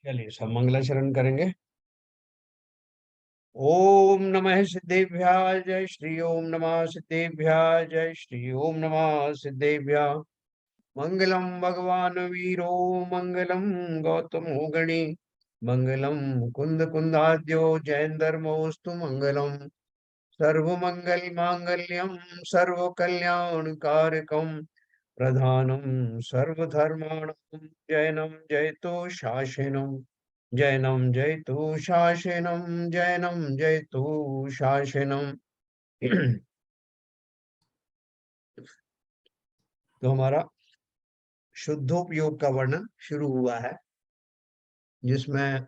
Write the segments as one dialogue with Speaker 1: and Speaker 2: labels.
Speaker 1: चलिए सब मंगलाचरण करेंगे। ओम नमः सिद्धेभ्याय जय श्री ओम नमः सिद्धेभ्याय जय श्री ओम नमः सिद्धेभ्याय। मंगलम भगवान वीरो मंगलम गौतमो गणे मंगलम कुंद कुंदाद्यो जैन धर्मोस्तु मंगलम सर्वमंगल मांगल्यम सर्व कल्याण कारकम प्रधानम सर्वधर्माणां जैनम जयतो शासनम जैनम जयतु शासनम जैनम जयतु शासनम। तो हमारा शुद्धोपयोग का वर्णन शुरू हुआ है, जिसमें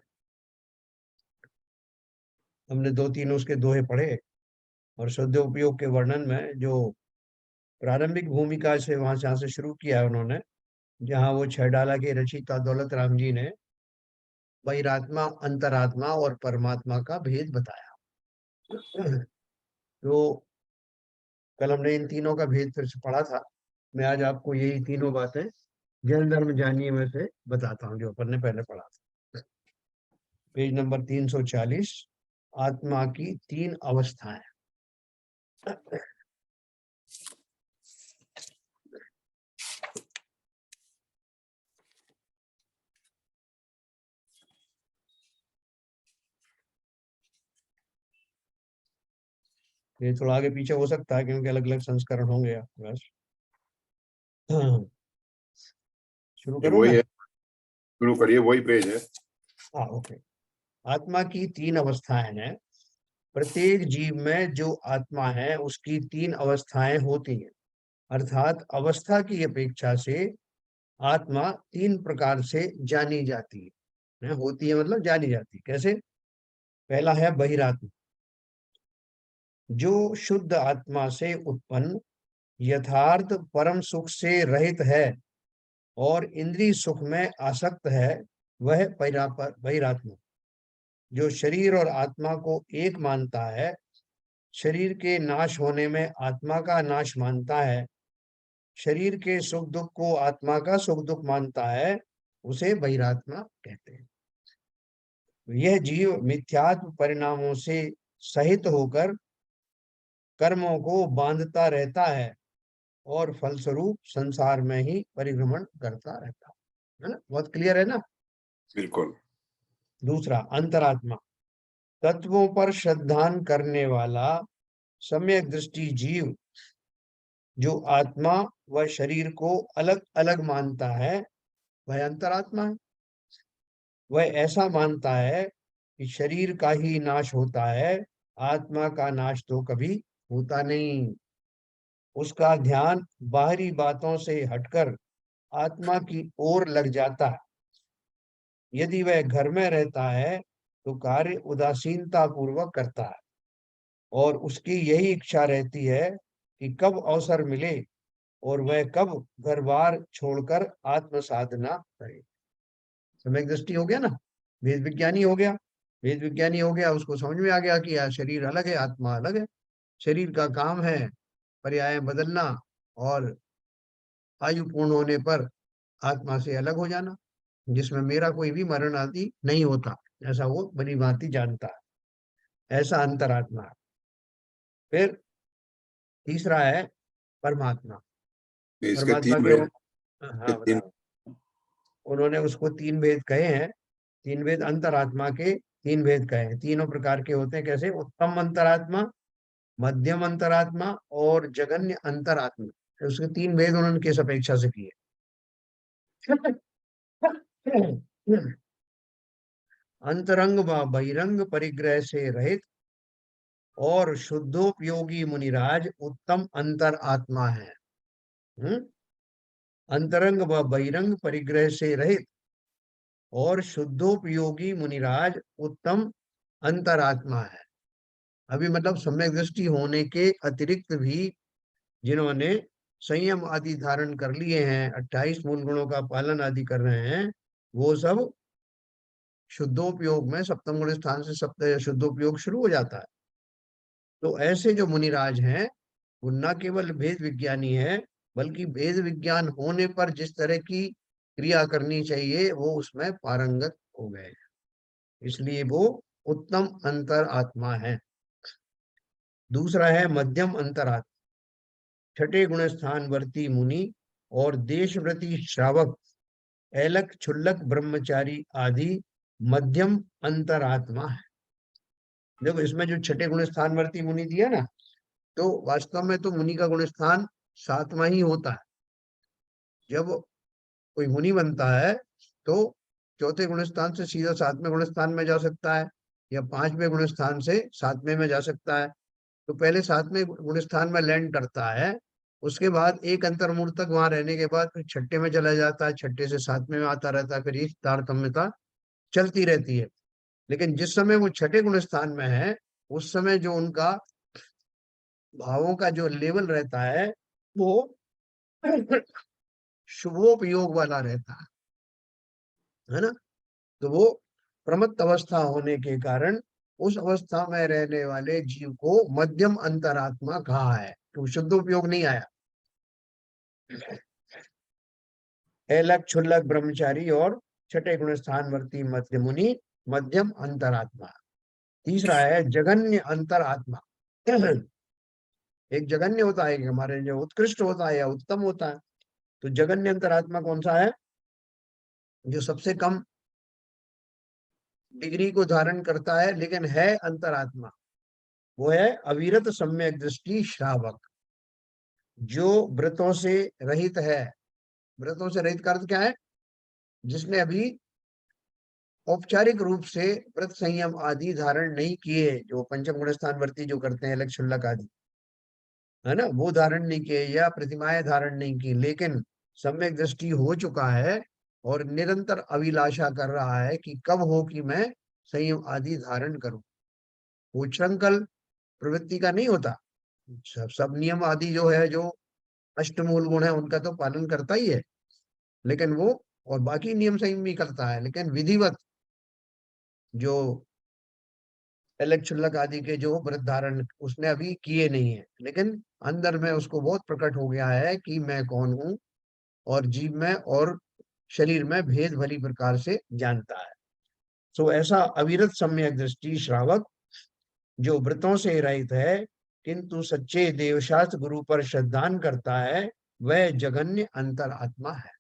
Speaker 1: हमने दो तीन उसके दोहे पढ़े। और शुद्धोपयोग के वर्णन में जो प्रारंभिक भूमिका से जहाँ से शुरू किया है उन्होंने, जहाँ वो छह डाला के रचयिता दौलत राम जी ने बहिरात्मा, अंतरात्मा और परमात्मा का भेद बताया। तो कल हमने इन तीनों का भेद फिर से पढ़ा था। मैं आज आपको यही तीनों बातें जैन धर्म जानिए में से बताता हूँ, जो अपन ने पहले पढ़ा था। पेज नंबर 340, आत्मा की तीन अवस्थाएं। ये थोड़ा आगे पीछे हो सकता है क्योंकि अलग अलग संस्करण होंगे आपके पास। शुरू
Speaker 2: ये
Speaker 1: करूं
Speaker 2: वही
Speaker 1: मैं?
Speaker 2: है, शुरू करिए, वही पेज है।
Speaker 1: हाँ, ओके। आत्मा की तीन अवस्थाएं हैं। प्रत्येक जीव में जो आत्मा है उसकी तीन अवस्थाएं होती हैं। अर्थात अवस्था की अपेक्षा से आत्मा तीन प्रकार से जानी जाती है। होती है मतलब जानी जाती है। कैसे? पहला है बहिरात्मा, जो शुद्ध आत्मा से उत्पन्न यथार्थ परम सुख से रहित है और इंद्रिय सुख में आसक्त है, वह बहिरात्मा। जो शरीर और आत्मा को एक मानता है, शरीर के नाश होने में आत्मा का नाश मानता है, शरीर के सुख दुख को आत्मा का सुख दुख मानता है, उसे बहिरात्मा कहते हैं। यह जीव मिथ्यात्व परिणामों से सहित होकर कर्मों को बांधता रहता है और फलस्वरूप संसार में ही परिभ्रमण करता रहता है ना। बहुत क्लियर है ना?
Speaker 2: बिल्कुल।
Speaker 1: दूसरा, अंतरात्मा, तत्वों पर श्रद्धान करने वाला सम्यक दृष्टि जीव, जो आत्मा व शरीर को अलग अलग मानता है, वह अंतरात्मा है। वह ऐसा मानता है कि शरीर का ही नाश होता है, आत्मा का नाश तो कभी होता नहीं। उसका ध्यान बाहरी बातों से हटकर आत्मा की ओर लग जाता है। यदि वह घर में रहता है तो कार्य उदासीनता पूर्वक करता है और उसकी यही इच्छा रहती है कि कब अवसर मिले और वह कब घर बार छोड़कर आत्म साधना करे। सम्यक दृष्टि हो गया ना, वेद विज्ञानी हो गया। वेद विज्ञानी हो गया, उसको समझ में आ गया कि यार शरीर अलग है, आत्मा अलग है। शरीर का काम है पर्याय बदलना और आयु पूर्ण होने पर आत्मा से अलग हो जाना, जिसमें मेरा कोई भी मरण आदि नहीं होता, ऐसा वो बड़ी भांति जानता है। ऐसा अंतरात्मा है। फिर तीसरा है परमात्मा।
Speaker 2: इसके
Speaker 1: परमात्मा
Speaker 2: तीन
Speaker 1: के,
Speaker 2: भेद।
Speaker 1: हाँ
Speaker 2: तीन।
Speaker 1: बताओ। उन्होंने उसको तीन भेद कहे हैं। तीन भेद अंतरात्मा के तीन भेद कहे हैं। तीनों प्रकार के होते हैं। कैसे? उत्तम अंतरात्मा, मध्यम अंतरात्मा और जगन्य अंतरात्मा। उसके तीन भेद उन्होंने किस अपेक्षा से किए? अंतरंग व बहिरंग परिग्रह से रहित और शुद्धोपयोगी मुनिराज उत्तम अंतर आत्मा है। हम्म? अंतरंग व बहिरंग परिग्रह से रहित और शुद्धोपयोगी मुनिराज उत्तम अंतरात्मा है। अभी मतलब सम्यक दृष्टि होने के अतिरिक्त भी जिन्होंने संयम आदि धारण कर लिए हैं, 28 मूल गुणों का पालन आदि कर रहे हैं, वो सब शुद्धोपयोग में सप्तम गुण स्थान से सप्त शुद्धोपयोग शुरू हो जाता है। तो ऐसे जो मुनिराज हैं, वो न केवल भेद विज्ञानी है, बल्कि भेद विज्ञान होने पर जिस तरह की क्रिया करनी चाहिए वो उसमें पारंगत हो गए, इसलिए वो उत्तम अंतर आत्मा है। दूसरा है मध्यम अंतरात्मा, छठे गुण स्थान वर्ती मुनि और देशव्रती श्रावक, ऐलक क्षुल्लक ब्रह्मचारी आदि मध्यम अंतरात्मा है। देखो इसमें जो छठे गुण स्थानवर्ती मुनि दिया ना, तो वास्तव में तो मुनि का गुण स्थान सातवां ही होता है। जब कोई मुनि बनता है तो चौथे गुण स्थान से सीधा सातवें गुण स्थान में जा सकता है, या पांचवें गुण स्थान से सातवें में जा सकता है। तो पहले सातवें गुण स्थान में लैंड करता है, उसके बाद एक अंतर्मुहूर्त तक वहां रहने के बाद फिर छठे में चला जाता है, छठे से सातवें में आता रहता है, फिर इस तारतम्यता चलती रहती है। लेकिन जिस समय वो छठे गुण स्थान में है, उस समय जो उनका भावों का जो लेवल रहता है वो शुभोपयोग वाला रहता है ना। तो वो प्रमत्त अवस्था होने के कारण उस अवस्था में रहने वाले जीव को मध्यम अंतरात्मा कहा है, तो शुद्ध उपयोग नहीं आया। ऐलक क्षुल्लक ब्रह्मचारी और छठे गुण स्थानवर्ती मध्य मुनि मध्यम अंतरात्मा। तीसरा है जघन्य अंतरात्मा। एक जघन्य होता है, एक हमारे जो उत्कृष्ट होता है या उत्तम होता है। तो जघन्य अंतरात्मा कौन सा है? जो सबसे कम डिग्री को धारण करता है लेकिन है अंतरात्मा, वो है अविरत सम्यक दृष्टि श्रावक, जो व्रतों से रहित है। व्रतों से रहित का अर्थ क्या है? जिसने अभी औपचारिक रूप से व्रत संयम आदि धारण नहीं किए, जो पंचम गुण स्थानवर्ती जो करते हैं लक्षुल्लक आदि, है ना, वो धारण नहीं किए या प्रतिमाएं धारण नहीं की, लेकिन सम्यक दृष्टि हो चुका है और निरंतर अभिलाषा कर रहा है कि कब हो कि मैं संयम आदि धारण करूं। वो उच्छृंखल प्रवृत्ति का नहीं होता। सब नियम आदि जो है, जो अष्टमूल गुण है, उनका तो पालन करता ही है, लेकिन वो और बाकी नियम संयम भी करता है, लेकिन विधिवत जो अलग क्षुल्लक आदि के जो व्रत धारण उसने अभी किए नहीं है, लेकिन अंदर में उसको बहुत प्रकट हो गया है कि मैं कौन हूँ, और जीव में और शरीर में भेद भली प्रकार से जानता है। तो ऐसा अविरत सम्यक दृष्टि श्रावक जो व्रतों से रहित है किंतु सच्चे देवशास्त्र गुरु पर श्रद्धान करता है, वह जघन्य अंतरात्मा है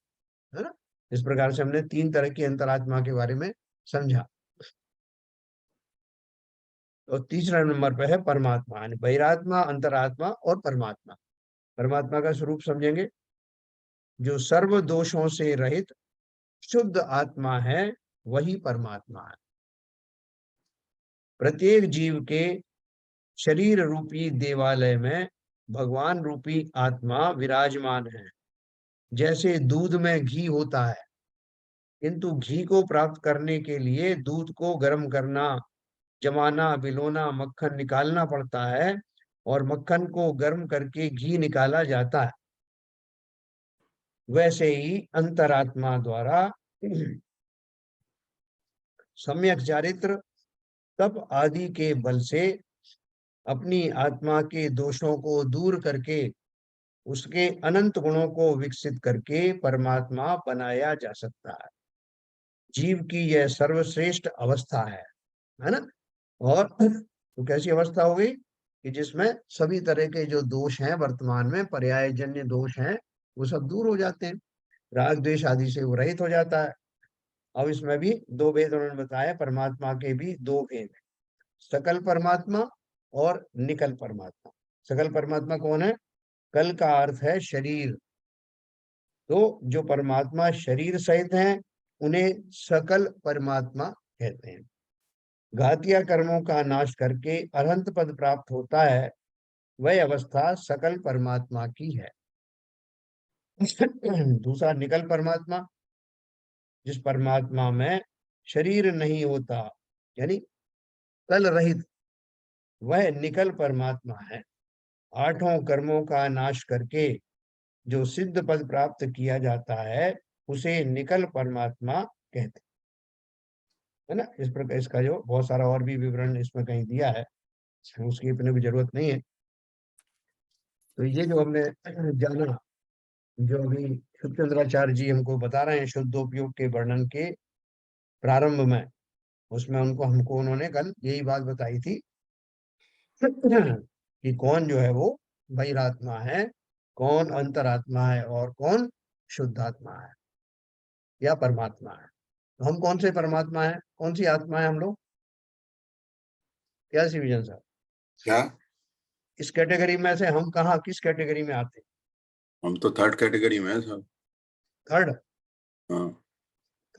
Speaker 1: ना। इस प्रकार से हमने तीन तरह की अंतरात्मा के बारे में समझा। और तीसरा नंबर पे है परमात्मा, यानी बहिरात्मा, अंतरात्मा और परमात्मा। परमात्मा का स्वरूप समझेंगे, जो सर्व दोषों से रहित शुद्ध आत्मा है, वही परमात्मा है। प्रत्येक जीव के शरीर रूपी देवालय में भगवान रूपी आत्मा विराजमान है। जैसे दूध में घी होता है, किंतु घी को प्राप्त करने के लिए दूध को गर्म करना, जमाना, बिलोना, मक्खन निकालना पड़ता है, और मक्खन को गर्म करके घी निकाला जाता है। वैसे ही अंतरात्मा द्वारा सम्यक चारित्र, तप आदि के बल से अपनी आत्मा के दोषों को दूर करके उसके अनंत गुणों को विकसित करके परमात्मा बनाया जा सकता है। जीव की यह सर्वश्रेष्ठ अवस्था है ना। और तो कैसी अवस्था हो गई कि जिसमें सभी तरह के जो दोष हैं, वर्तमान में पर्यायजन्य दोष हैं, वो सब दूर हो जाते हैं, राग द्वेष आदि से वो रहित हो जाता है। अब इसमें भी दो भेद उन्होंने बताया, परमात्मा के भी दो भेद हैं, सकल परमात्मा और निकल परमात्मा। सकल परमात्मा कौन है? कल का अर्थ है शरीर, तो जो परमात्मा शरीर सहित हैं उन्हें सकल परमात्मा कहते हैं। घातिया कर्मों का नाश करके अनंत पद प्राप्त होता है, वह अवस्था सकल परमात्मा की है। दूसरा निकल परमात्मा, जिस परमात्मा में शरीर नहीं होता, यानी कल रहित, वह निकल परमात्मा है। आठों कर्मों का नाश करके जो सिद्ध पद प्राप्त किया जाता है, उसे निकल परमात्मा कहते हैं, है ना। इस प्रकार इसका जो बहुत सारा और भी विवरण इसमें कहीं दिया है, उसकी इतने की जरूरत नहीं है। तो ये जो हमने जाना, जो अभी शुद्धचंद्राचार्य जी हमको बता रहे हैं शुद्धोपयोग के वर्णन के प्रारंभ में, उसमें हमको उन्होंने कल यही बात बताई थी कि कौन जो है वो बहिरात्मा है, कौन अंतरात्मा है और कौन शुद्धात्मा है या परमात्मा है। तो हम कौन से परमात्मा है, कौन सी आत्मा है हम लोग? क्या सिविजन साहब,
Speaker 2: क्या?
Speaker 1: इस कैटेगरी में से हम कहाँ किस कैटेगरी में आते हैं?
Speaker 2: हम तो थर्ड कैटेगरी में है सब।
Speaker 1: थर्ड?
Speaker 2: हाँ।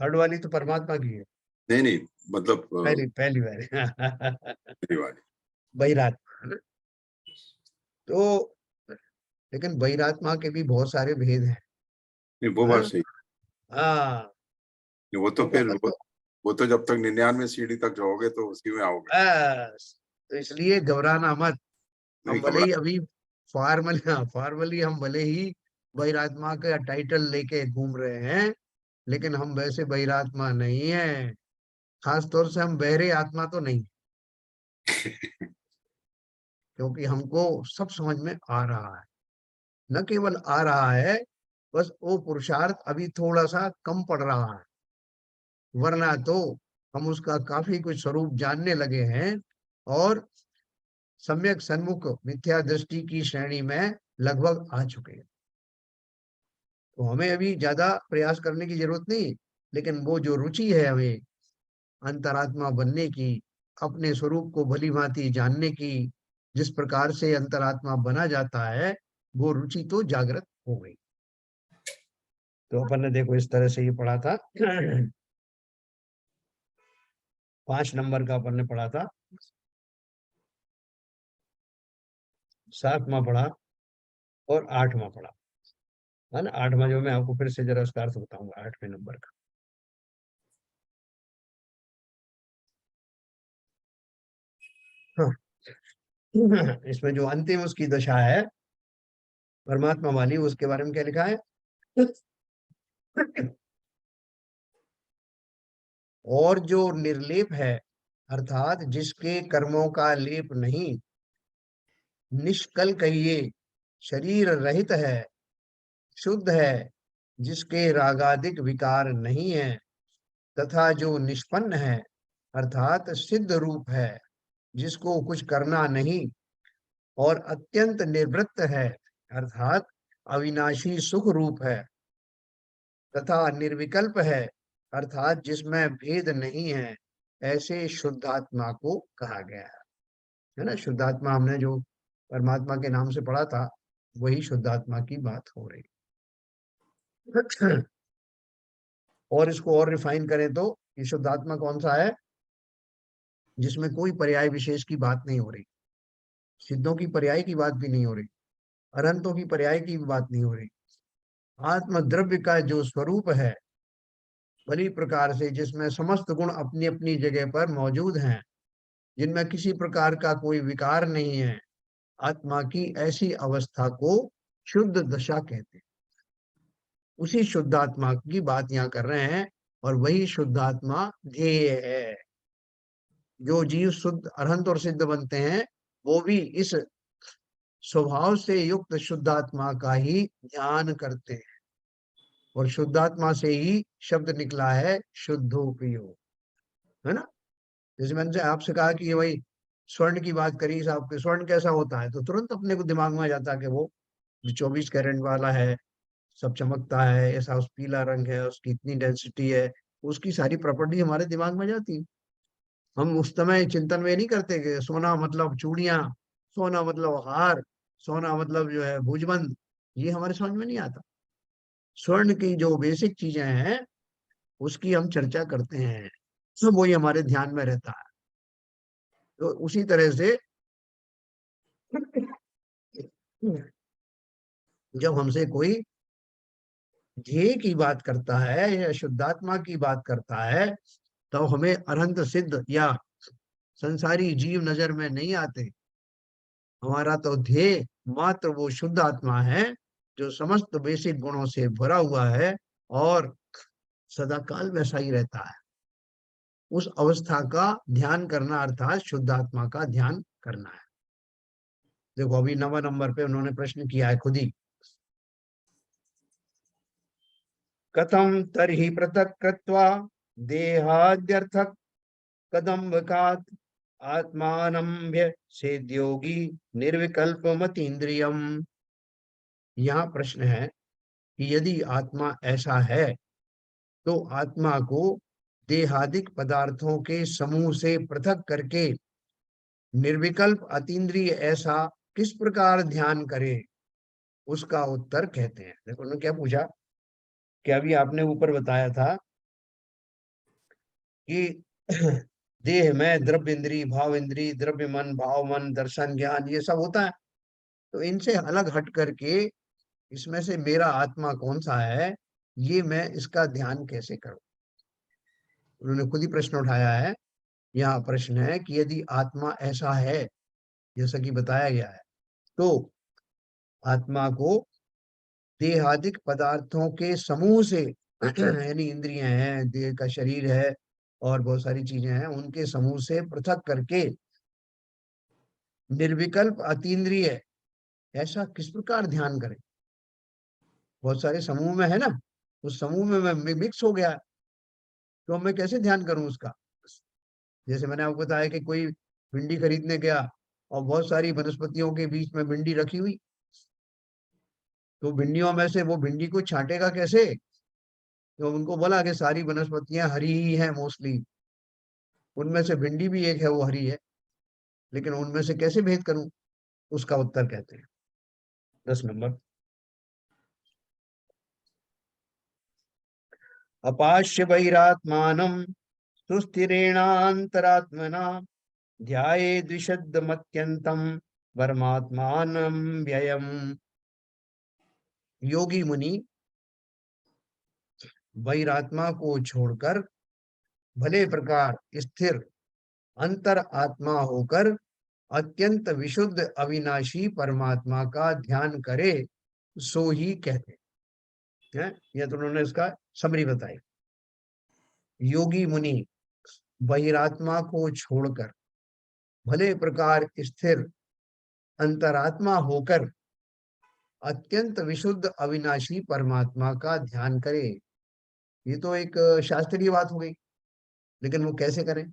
Speaker 1: थर्ड वाली तो परमात्मा की है।
Speaker 2: नहीं नहीं, मतलब
Speaker 1: पहली पहली वाली
Speaker 2: पहली वाली।
Speaker 1: बहिरात्मा है ना? तो लेकिन बहिरात्मा के भी बहुत सारे भेद हैं।
Speaker 2: नहीं, वो बात
Speaker 1: हाँ
Speaker 2: सही।
Speaker 1: हाँ।
Speaker 2: वो तो
Speaker 1: तो
Speaker 2: फिर
Speaker 1: अपन तो
Speaker 2: वो तो जब तक 99 सीढ़ी तक जाओगे तो उसी में आओगे।
Speaker 1: बस, तो इसलिए घबराना मत।
Speaker 2: नहीं
Speaker 1: हम भले
Speaker 2: घबरा।
Speaker 1: ही अभी फॉर्मली, हाँ फॉर्मली हम भले ही बहिरात्मा का टाइटल लेके घूम रहे हैं, लेकिन हम वैसे बहिरात्मा नहीं है। खास तौर से हम बहरे आत्मा तो नहीं, क्योंकि हमको सब समझ में आ रहा है। न केवल आ रहा है, बस वो पुरुषार्थ अभी थोड़ा सा कम पड़ रहा है, वरना तो हम उसका काफी कुछ स्वरूप जानने लगे हैं और सम्यक सन्मुख मिथ्या दृष्टि की श्रेणी में लगभग आ चुके हैं। तो हमें अभी ज्यादा प्रयास करने की जरूरत नहीं, लेकिन वो जो रुचि है हमें अंतरात्मा बनने की, अपने स्वरूप को भली भांति जानने की, जिस प्रकार से अंतरात्मा बना जाता है, वो रुचि तो जागृत हो गई। तो अपन ने देखो इस तरह से ये पढ़ा था 5 नंबर का अपन ने पढ़ा था, 7वां पढ़ा और 8वां पढ़ा, है ना? 8वां जो मैं आपको फिर से जरा विस्तार से बताऊंगा, 8वें नंबर का। हाँ। इसमें जो अंतिम उसकी दशा है परमात्मा वाली, उसके बारे में क्या लिखा है? और जो निर्लेप है, अर्थात जिसके कर्मों का लेप नहीं, निष्कल कहिए, शरीर रहित है, शुद्ध है, जिसके रागादिक विकार नहीं है, तथा जो निष्पन्न है, अर्थात सिद्ध रूप है, जिसको कुछ करना नहीं, और अत्यंत निवृत्त है, अर्थात अविनाशी सुख रूप है, तथा निर्विकल्प है, अर्थात जिसमें भेद नहीं है, ऐसे शुद्धात्मा को कहा गया है ना? शुद्धात्मा हमने जो परमात्मा के नाम से पढ़ा था, वही शुद्धात्मा की बात हो रही है। और इसको और रिफाइन करें तो ये शुद्धात्मा कौन सा है? जिसमें कोई पर्याय विशेष की बात नहीं हो रही, सिद्धों की पर्याय की बात भी नहीं हो रही, अनंतों की पर्याय की भी बात नहीं हो रही। आत्म द्रव्य का जो स्वरूप है, भली प्रकार से जिसमें समस्त गुण अपनी अपनी जगह पर मौजूद हैं, जिनमें किसी प्रकार का कोई विकार नहीं है, आत्मा की ऐसी अवस्था को शुद्ध दशा कहते हैं। उसी शुद्धात्मा की बात यहाँ कर रहे हैं, और वही शुद्धात्मा ध्येय है। जो जीव शुद्ध अरहंत और सिद्ध बनते हैं, वो भी इस स्वभाव से युक्त शुद्धात्मा का ही ध्यान करते हैं। और शुद्धात्मा से ही शब्द निकला है शुद्धोपयोग, है ना? जैसे मैंने से आपसे कहा कि ये वही स्वर्ण की बात करी साहब के, स्वर्ण कैसा होता है, तो तुरंत अपने को दिमाग में आ जाता है कि वो जो 24 कैरेट वाला है, सब चमकता है, ऐसा उस पीला रंग है, उसकी इतनी डेंसिटी है, उसकी सारी प्रॉपर्टी हमारे दिमाग में जाती है। हम उस समय चिंतन में नहीं करते कि सोना मतलब चूड़ियां, सोना मतलब हार, सोना मतलब जो है भुजबंद, ये हमारे समझ में नहीं आता। स्वर्ण की जो बेसिक चीजें हैं, उसकी हम चर्चा करते हैं, सब वही हमारे ध्येन में रहता है। तो उसी तरह से जब हमसे कोई ध्येय की बात करता है या शुद्धात्मा की बात करता है, तो हमें अनंत सिद्ध या संसारी जीव नजर में नहीं आते। हमारा तो ध्येय मात्र वो शुद्ध आत्मा है, जो समस्त बेसिक गुणों से भरा हुआ है और सदा काल वैसा ही रहता है। उस अवस्था का ध्यान करना, अर्थात शुद्ध आत्मा का ध्यान करना है। देखो अभी 9 नंबर पे उन्होंने प्रश्न किया है खुद ही, कथम तरहि पृथक कृत्वा देहाद्यर्थक कदम्बकात् आत्मानम्भ्य सेद्योगी निर्विकल्प मतीन्द्रियम। यहाँ प्रश्न है कि यदि आत्मा ऐसा है तो आत्मा को देहादिक पदार्थों के समूह से पृथक करके निर्विकल्प अतीन्द्रिय ऐसा किस प्रकार ध्यान करे, उसका उत्तर कहते हैं। देखो उन्होंने क्या पूछा कि अभी आपने ऊपर बताया था कि देह में द्रव्य इंद्री, भाव इंद्री, द्रव्य मन, भाव मन, दर्शन, ज्ञान, ये सब होता है। तो इनसे अलग हट करके इसमें से मेरा आत्मा कौन सा है, ये मैं इसका ध्यान कैसे करूं। उन्होंने खुद ही प्रश्न उठाया है। यहाँ प्रश्न है कि यदि आत्मा ऐसा है जैसा कि बताया गया है, तो आत्मा को देहादिक पदार्थों के समूह से यानी इंद्रियां हैं, देह का शरीर है और बहुत सारी चीजें हैं, उनके समूह से पृथक करके निर्विकल्प अतीन्द्रिय ऐसा किस प्रकार ध्यान करें। बहुत सारे समूह में है ना, उस समूह में मैं मिक्स हो गया, तो मैं कैसे ध्यान करूं उसका। जैसे मैंने आपको बताया कि कोई भिंडी खरीदने गया और बहुत सारी वनस्पतियों के बीच में भिंडी रखी हुई, तो भिंडियों में से वो भिंडी को छांटेगा कैसे। तो उनको बोला कि सारी वनस्पतियां हरी ही हैं मोस्टली, उनमें से भिंडी भी एक है वो हरी है, लेकिन उनमें से कैसे भेद करूं, उसका उत्तर कहते हैं 10 नंबर। अपाश्य बहिरात्मानं सुस्थिरेणान्तरात्मना ध्याये द्विशब्दमत्यन्तं परमात्मानं व्ययम्। योगी मुनि बहिरात्मा को छोड़कर भले प्रकार स्थिर अंतर आत्मा होकर अत्यंत विशुद्ध अविनाशी परमात्मा का ध्यान करे, सो ही कहते हैं। यह तो उन्होंने इसका समरी बताई। योगी मुनि बहिरात्मा को छोड़कर भले प्रकार स्थिर अंतरात्मा होकर अत्यंत विशुद्ध अविनाशी परमात्मा का ध्यान करे। ये तो एक शास्त्रीय बात हो गई, लेकिन वो कैसे करें,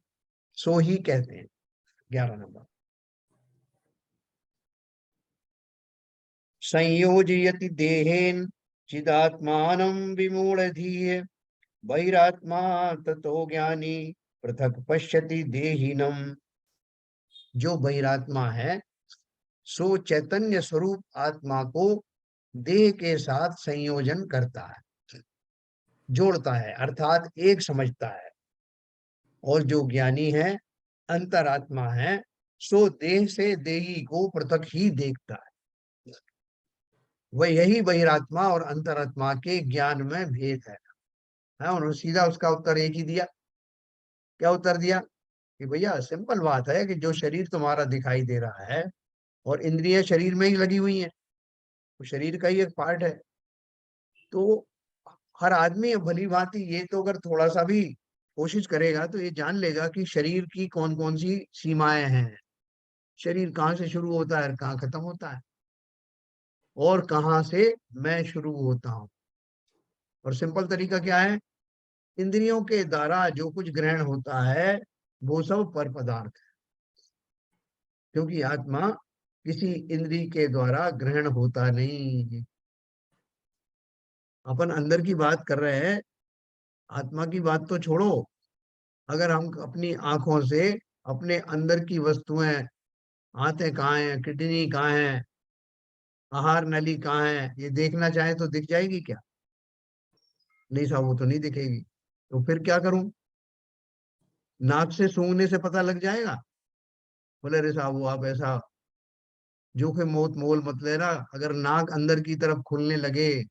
Speaker 1: सो ही कहते हैं 11 नंबर। संयोजयति देहेन चिदात्मानं विमूढ़धीः बहिरात्मा ततो ज्ञानी पृथक पश्यति देहिनम। जो बहिरात्मा है सो चैतन्य स्वरूप आत्मा को देह के साथ संयोजन करता है, जोड़ता है, अर्थात एक समझता है। और जो ज्ञानी है, अंतरात्मा है, सो देह से देही को पृथक ही देखता है। वह यही बहिरात्मा और अंतरात्मा के ज्ञान में भेद है। उन्होंने सीधा उसका उत्तर एक ही दिया। क्या उत्तर दिया कि भैया सिंपल बात है कि जो शरीर तुम्हारा दिखाई दे रहा है और इंद्रियां शरीर में ही लगी हुई हैं, तो शरीर का ही एक पार्ट है। तो हर आदमी भली भांति ये तो अगर थोड़ा सा भी कोशिश करेगा तो ये जान लेगा कि शरीर की कौन कौन सी सीमाएं हैं, शरीर कहाँ से शुरू होता है और कहाँ खत्म होता है, और कहाँ से मैं शुरू होता हूँ। और सिंपल तरीका क्या है, इंद्रियों के द्वारा जो कुछ ग्रहण होता है वो सब पर पदार्थ है, क्योंकि आत्मा किसी इंद्रिय के द्वारा ग्रहण होता नहीं। अपन अंदर की बात कर रहे हैं, आत्मा की बात तो छोड़ो। अगर हम अपनी आंखों से अपने अंदर की वस्तुएं, आंतें कहाँ हैं, किडनी कहाँ है, आहार नली कहाँ है, ये देखना चाहे तो दिख जाएगी क्या? नहीं साहब, वो तो नहीं दिखेगी। तो फिर क्या करूं, नाक से सूंघने से पता लग जाएगा? बोले अरे साहब वो आप ऐसा जोखिम मौत मोल मत लेना, अगर नाक अंदर की तरफ खुलने लगे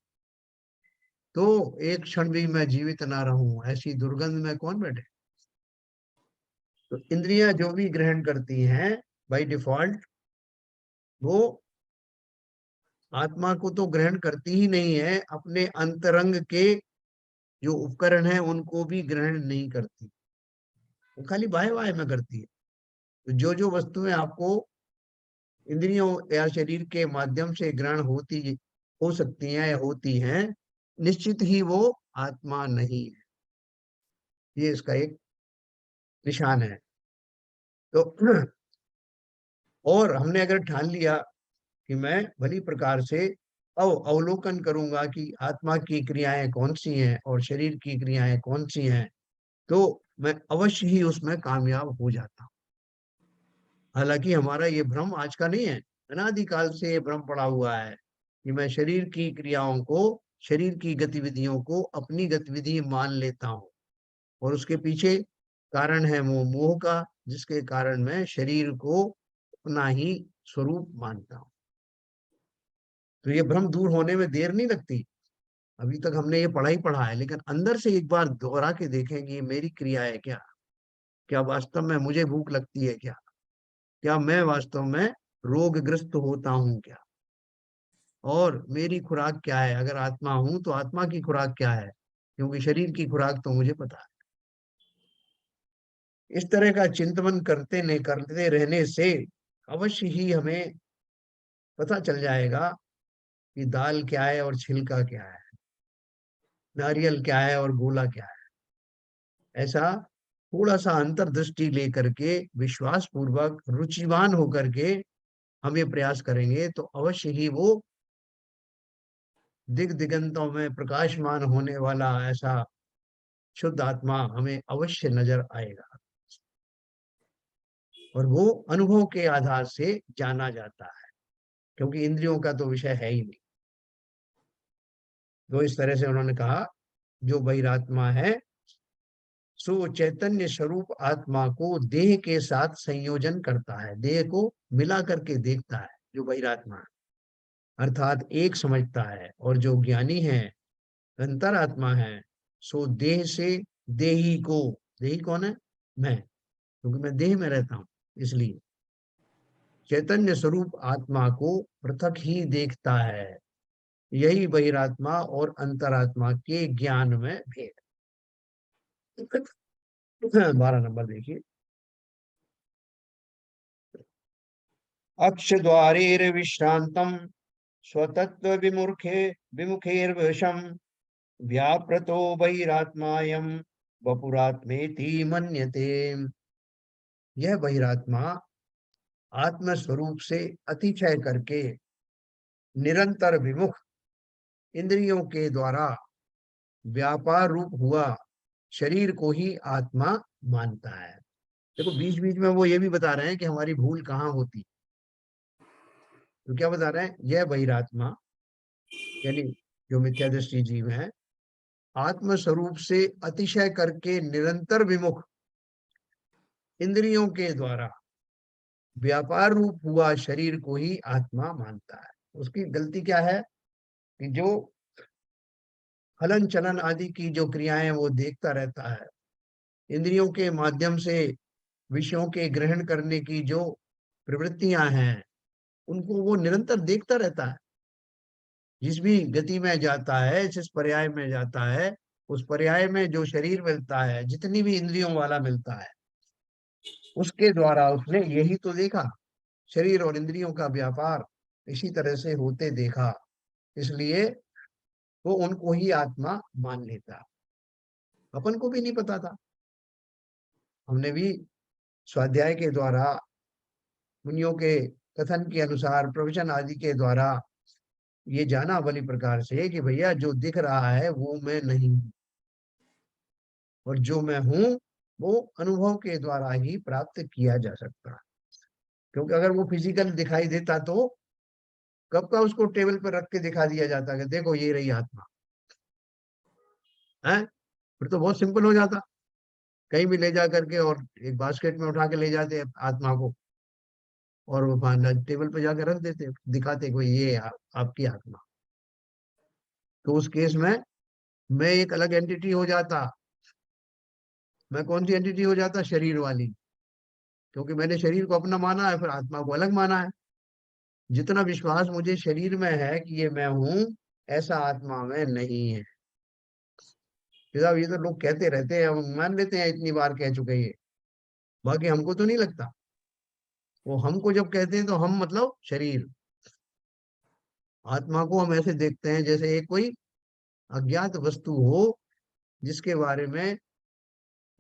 Speaker 1: तो एक क्षण भी मैं जीवित ना रहूं, ऐसी दुर्गंध में कौन बैठे। तो इंद्रियां जो भी ग्रहण करती हैं बाय डिफॉल्ट, वो आत्मा को तो ग्रहण करती ही नहीं है, अपने अंतरंग के जो उपकरण है उनको भी ग्रहण नहीं करती, वो खाली बाह्य बाह्य में करती है। तो जो जो वस्तुएं आपको इंद्रियों या शरीर के माध्यम से ग्रहण होती हो सकती हैं या होती हैं, निश्चित ही वो आत्मा नहीं है। ये इसका एक निशान है। तो और हमने अगर ठान लिया कि मैं भली प्रकार से अवलोकन करूंगा कि आत्मा की क्रियाएं कौन सी हैं और शरीर की क्रियाएं कौन सी हैं, तो मैं अवश्य ही उसमें कामयाब हो जाता हूं। हालांकि हमारा ये भ्रम आज का नहीं है, अनादिकाल से ये भ्रम पड़ा हुआ है कि मैं शरीर की क्रियाओं को, शरीर की गतिविधियों को अपनी गतिविधि मान लेता हूँ, और उसके पीछे कारण है वो मोह का, जिसके कारण मैं शरीर को अपना ही स्वरूप मानता हूँ। तो ये भ्रम दूर होने में देर नहीं लगती। अभी तक हमने ये पढ़ा ही पढ़ा है, लेकिन अंदर से एक बार दोहरा के देखेंगे, ये मेरी क्रिया है क्या? क्या वास्तव में मुझे भूख लगती है क्या? क्या मैं वास्तव में रोगग्रस्त होता हूँ क्या? और मेरी खुराक क्या है? अगर आत्मा हूं तो आत्मा की खुराक क्या है? क्योंकि शरीर की खुराक तो मुझे पता है। इस तरह का चिंतन करते रहने से अवश्य ही हमें पता चल जाएगा कि दाल क्या है और छिलका क्या है, नारियल क्या है और गोला क्या है। ऐसा थोड़ा सा अंतर्दृष्टि लेकर के, विश्वास पूर्वक, रुचिवान होकर के हम ये प्रयास करेंगे, तो अवश्य ही वो दिगंतों में प्रकाशमान होने वाला ऐसा शुद्ध आत्मा हमें अवश्य नजर आएगा, और वो अनुभव के आधार से जाना जाता है, क्योंकि इंद्रियों का तो विषय है ही नहीं। तो इस तरह से उन्होंने कहा, जो बहिरात्मा है सो चैतन्य स्वरूप आत्मा को देह के साथ संयोजन करता है, देह को मिला करके देखता है जो बहिरात्मा है, अर्थात एक समझता है। और जो ज्ञानी है, अंतरात्मा है, सो देह से देही को, देही कौन है? मैं, क्योंकि मैं देह में रहता हूं, इसलिए चैतन्य स्वरूप आत्मा को पृथक ही देखता है। यही बहिरात्मा और अंतरात्मा के ज्ञान में भेद। 12 नंबर देखिए। अक्ष द्वारेर विश्रांतम स्वतत्व विमुखे विमुखेर्वशम व्यापृतो बहिरात्मायम वपुरात्मेति मन्यते। यह बहिरात्मा आत्म स्वरूप से अतिशय करके निरंतर विमुख, इंद्रियों के द्वारा व्यापार रूप हुआ शरीर को ही आत्मा मानता है। देखो बीच बीच में वो ये भी बता रहे हैं कि हमारी भूल कहाँ होती। तो क्या बता रहे हैं? यह बहिरात्मा यानी जो मिथ्या दृष्टि जीव है, आत्म स्वरूप से अतिशय करके निरंतर विमुख, इंद्रियों के द्वारा व्यापार रूप हुआ शरीर को ही आत्मा मानता है। उसकी गलती क्या है कि जो हलन चलन आदि की जो क्रियाएं वो देखता रहता है, इंद्रियों के माध्यम से विषयों के ग्रहण करने की जो प्रवृत्तियां हैं, उनको वो निरंतर देखता रहता है। जिस भी गति में जाता है, जिस पर्याय में जाता है, उस पर्याय में जो शरीर मिलता है, जितनी भी इंद्रियों वाला मिलता है, उसके द्वारा उसने यही तो देखा, शरीर और इंद्रियों का व्यापार इसी तरह से होते देखा, इसलिए वो उनको ही आत्मा मान लेता। अपन को भी नहीं पता था। हमने भी स्वाध्याय के द्वारा, मुनियों के कथन के अनुसार, प्रवचन आदि के द्वारा ये जाना भली प्रकार से कि भैया जो दिख रहा है वो मैं नहीं हूं, और जो मैं हूं वो अनुभव के द्वारा ही प्राप्त किया जा सकता है। क्योंकि अगर वो फिजिकल दिखाई देता तो कब का उसको टेबल पर रख के दिखा दिया जाता कि देखो ये रही आत्मा है। फिर तो बहुत सिंपल हो जाता, कहीं भी ले जा करके और एक बास्केट में उठा के ले जाते आत्मा को, और वो टेबल पे जाकर रख देते, दिखाते कोई ये आपकी आत्मा। तो उस केस में मैं एक अलग एंटिटी हो जाता। मैं कौन सी एंटिटी हो जाता? शरीर वाली, क्योंकि मैंने शरीर को अपना माना है, फिर आत्मा को अलग माना है। जितना विश्वास मुझे शरीर में है कि ये मैं हूं, ऐसा आत्मा में नहीं है। साहब ये तो लोग कहते रहते हैं, हम मान लेते हैं, इतनी बार कह चुके ये, बाकी हमको तो नहीं लगता। वो हमको जब कहते हैं तो हम मतलब शरीर, आत्मा को हम ऐसे देखते हैं जैसे एक कोई अज्ञात वस्तु हो, जिसके बारे में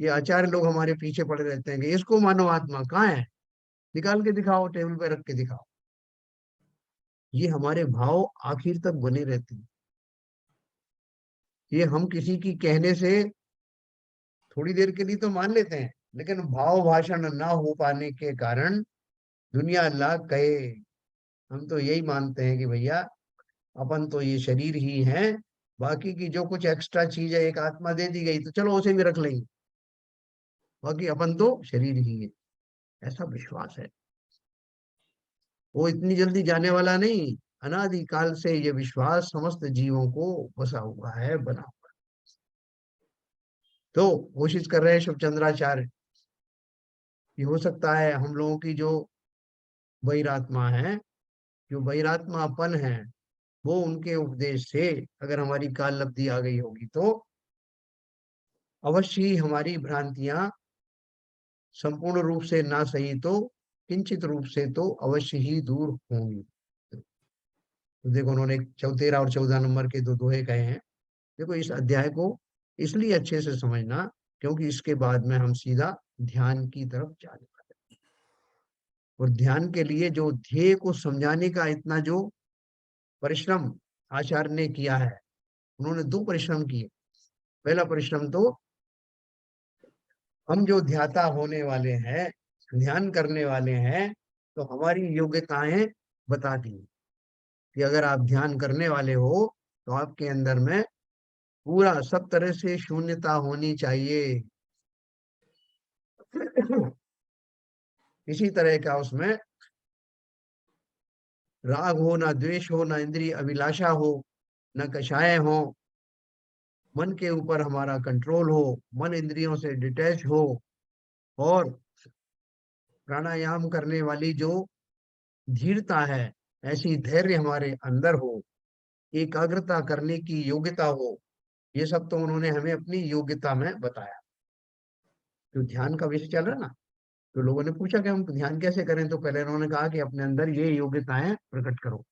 Speaker 1: ये आचार्य लोग हमारे पीछे पड़े रहते हैं कि इसको मानो आत्मा, कहाँ है, निकाल के दिखाओ, टेबल पे रख के दिखाओ। ये हमारे भाव आखिर तक बने रहते हैं। ये हम किसी की कहने से थोड़ी देर के लिए तो मान लेते हैं, लेकिन भाव भाषण ना हो पाने के कारण दुनिया लाख कहे, हम तो यही मानते हैं कि भैया अपन तो ये शरीर ही है, बाकी की जो कुछ एक्स्ट्रा चीज है, एक आत्मा दे दी गई तो चलो उसे भी रख लेंगे, बाकी अपन तो शरीर ही है। ऐसा विश्वास है। वो इतनी जल्दी जाने वाला नहीं। अनादि काल से ये विश्वास समस्त जीवों को बसा हुआ है, बना हुआ है। तो कोशिश कर रहे हैं शिव चंद्राचार्य, कि हो सकता है हम लोगों की जो बहिरात्मा है, जो बहिरात्मापन है, वो उनके उपदेश से अगर हमारी काल लब्धि आ गई होगी तो अवश्य ही हमारी भ्रांतियां संपूर्ण रूप से ना सही तो किंचित रूप से तो अवश्य ही दूर होंगी। तो देखो उन्होंने 13 और 14 नंबर के दो दोहे कहे हैं। देखो इस अध्याय को इसलिए अच्छे से समझना क्योंकि इसके बाद में हम सीधा ध्यान की तरफ जाने वाले हैं। और ध्यान के लिए जो ध्येय को समझाने का इतना जो परिश्रम आचार्य ने किया है, उन्होंने दो परिश्रम किए। पहला परिश्रम तो हम जो ध्याता होने वाले हैं, ध्यान करने वाले हैं, तो हमारी योग्यताएं बता दी कि अगर आप ध्यान करने वाले हो तो आपके अंदर में पूरा सब तरह से शून्यता होनी चाहिए। इसी तरह का उसमें राग हो, ना द्वेष हो, ना इंद्रिय अभिलाषा हो, न कषाय हो, मन के ऊपर हमारा कंट्रोल हो, मन इंद्रियों से डिटैच हो, और प्राणायाम करने वाली जो धीरता है, ऐसी धैर्य हमारे अंदर हो, एकाग्रता करने की योग्यता हो। ये सब तो उन्होंने हमें अपनी योग्यता में बताया। तो ध्यान का विषय चल रहा है ना, तो लोगों ने पूछा कि हम ध्यान कैसे करें, तो पहले उन्होंने कहा कि अपने अंदर ये योग्यताएं प्रकट करो।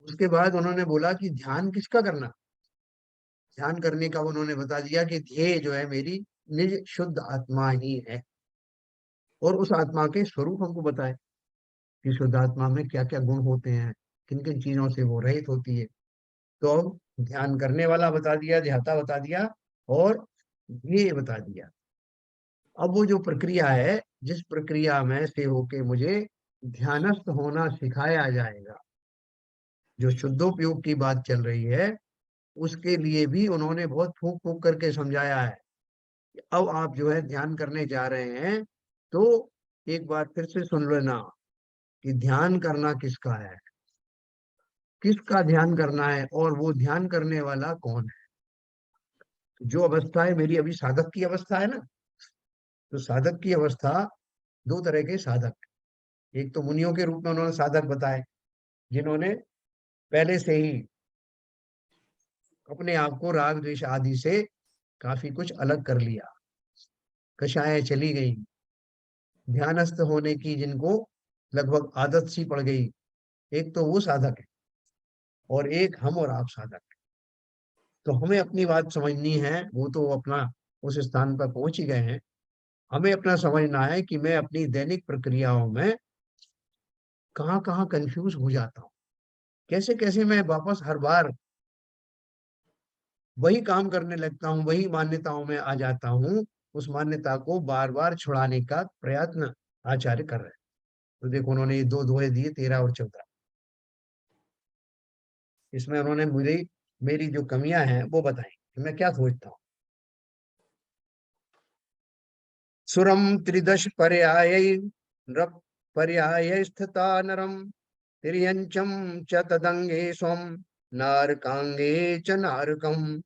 Speaker 1: उसके बाद उन्होंने बोला कि ध्यान किसका करना। ध्यान करने का उन्होंने बता दिया कि ध्येय जो है मेरी निज शुद्ध आत्मा ही है, और उस आत्मा के स्वरूप हमको बताए कि शुद्ध आत्मा में क्या क्या गुण होते हैं, किन किन चीजों से वो रहित होती है। तो अब ध्यान करने वाला बता दिया, ध्याता बता दिया, और ध्येय बता दिया। अब वो जो प्रक्रिया है, जिस प्रक्रिया में से होके मुझे ध्यानस्थ होना सिखाया जाएगा, जो शुद्धोपयोग की बात चल रही है, उसके लिए भी उन्होंने बहुत फूंक फूंक करके समझाया है। अब आप जो है ध्यान करने जा रहे हैं, तो एक बार फिर से सुन लेना कि ध्यान करना किसका है, किसका ध्यान करना है, और वो ध्यान करने वाला कौन है। जो अवस्था है मेरी, अभी साधक की अवस्था है ना, तो साधक की अवस्था, दो तरह के साधक। एक तो मुनियों के रूप में उन्होंने साधक बताए, जिन्होंने पहले से ही अपने आप को राग द्वेष आदि से काफी कुछ अलग कर लिया, कषायें चली गई, ध्यानस्थ होने की जिनको लगभग आदत सी पड़ गई। एक तो वो साधक है, और एक हम और आप साधक हैं। तो हमें अपनी बात समझनी है, वो तो अपना उस स्थान पर पहुंच ही गए हैं। हमें अपना समझना है कि मैं अपनी दैनिक प्रक्रियाओं में कहाँ कहाँ कंफ्यूज हो जाता हूँ, कैसे कैसे मैं वापस हर बार वही काम करने लगता हूँ, वही मान्यताओं में आ जाता हूँ। उस मान्यता को बार बार छुड़ाने का प्रयत्न आचार्य कर रहे हैं। तो देखो उन्होंने ये दो दोहे दिए, 13 और 14। इसमें उन्होंने मुझे मेरी जो कमियां हैं वो बताई कि मैं क्या सोचता हूँ। सुरम त्रिदश पर्याय नृप पर्याय स्थिता नरम तिर्यंचम च तदंगे स्वम नारकांगे च नारकम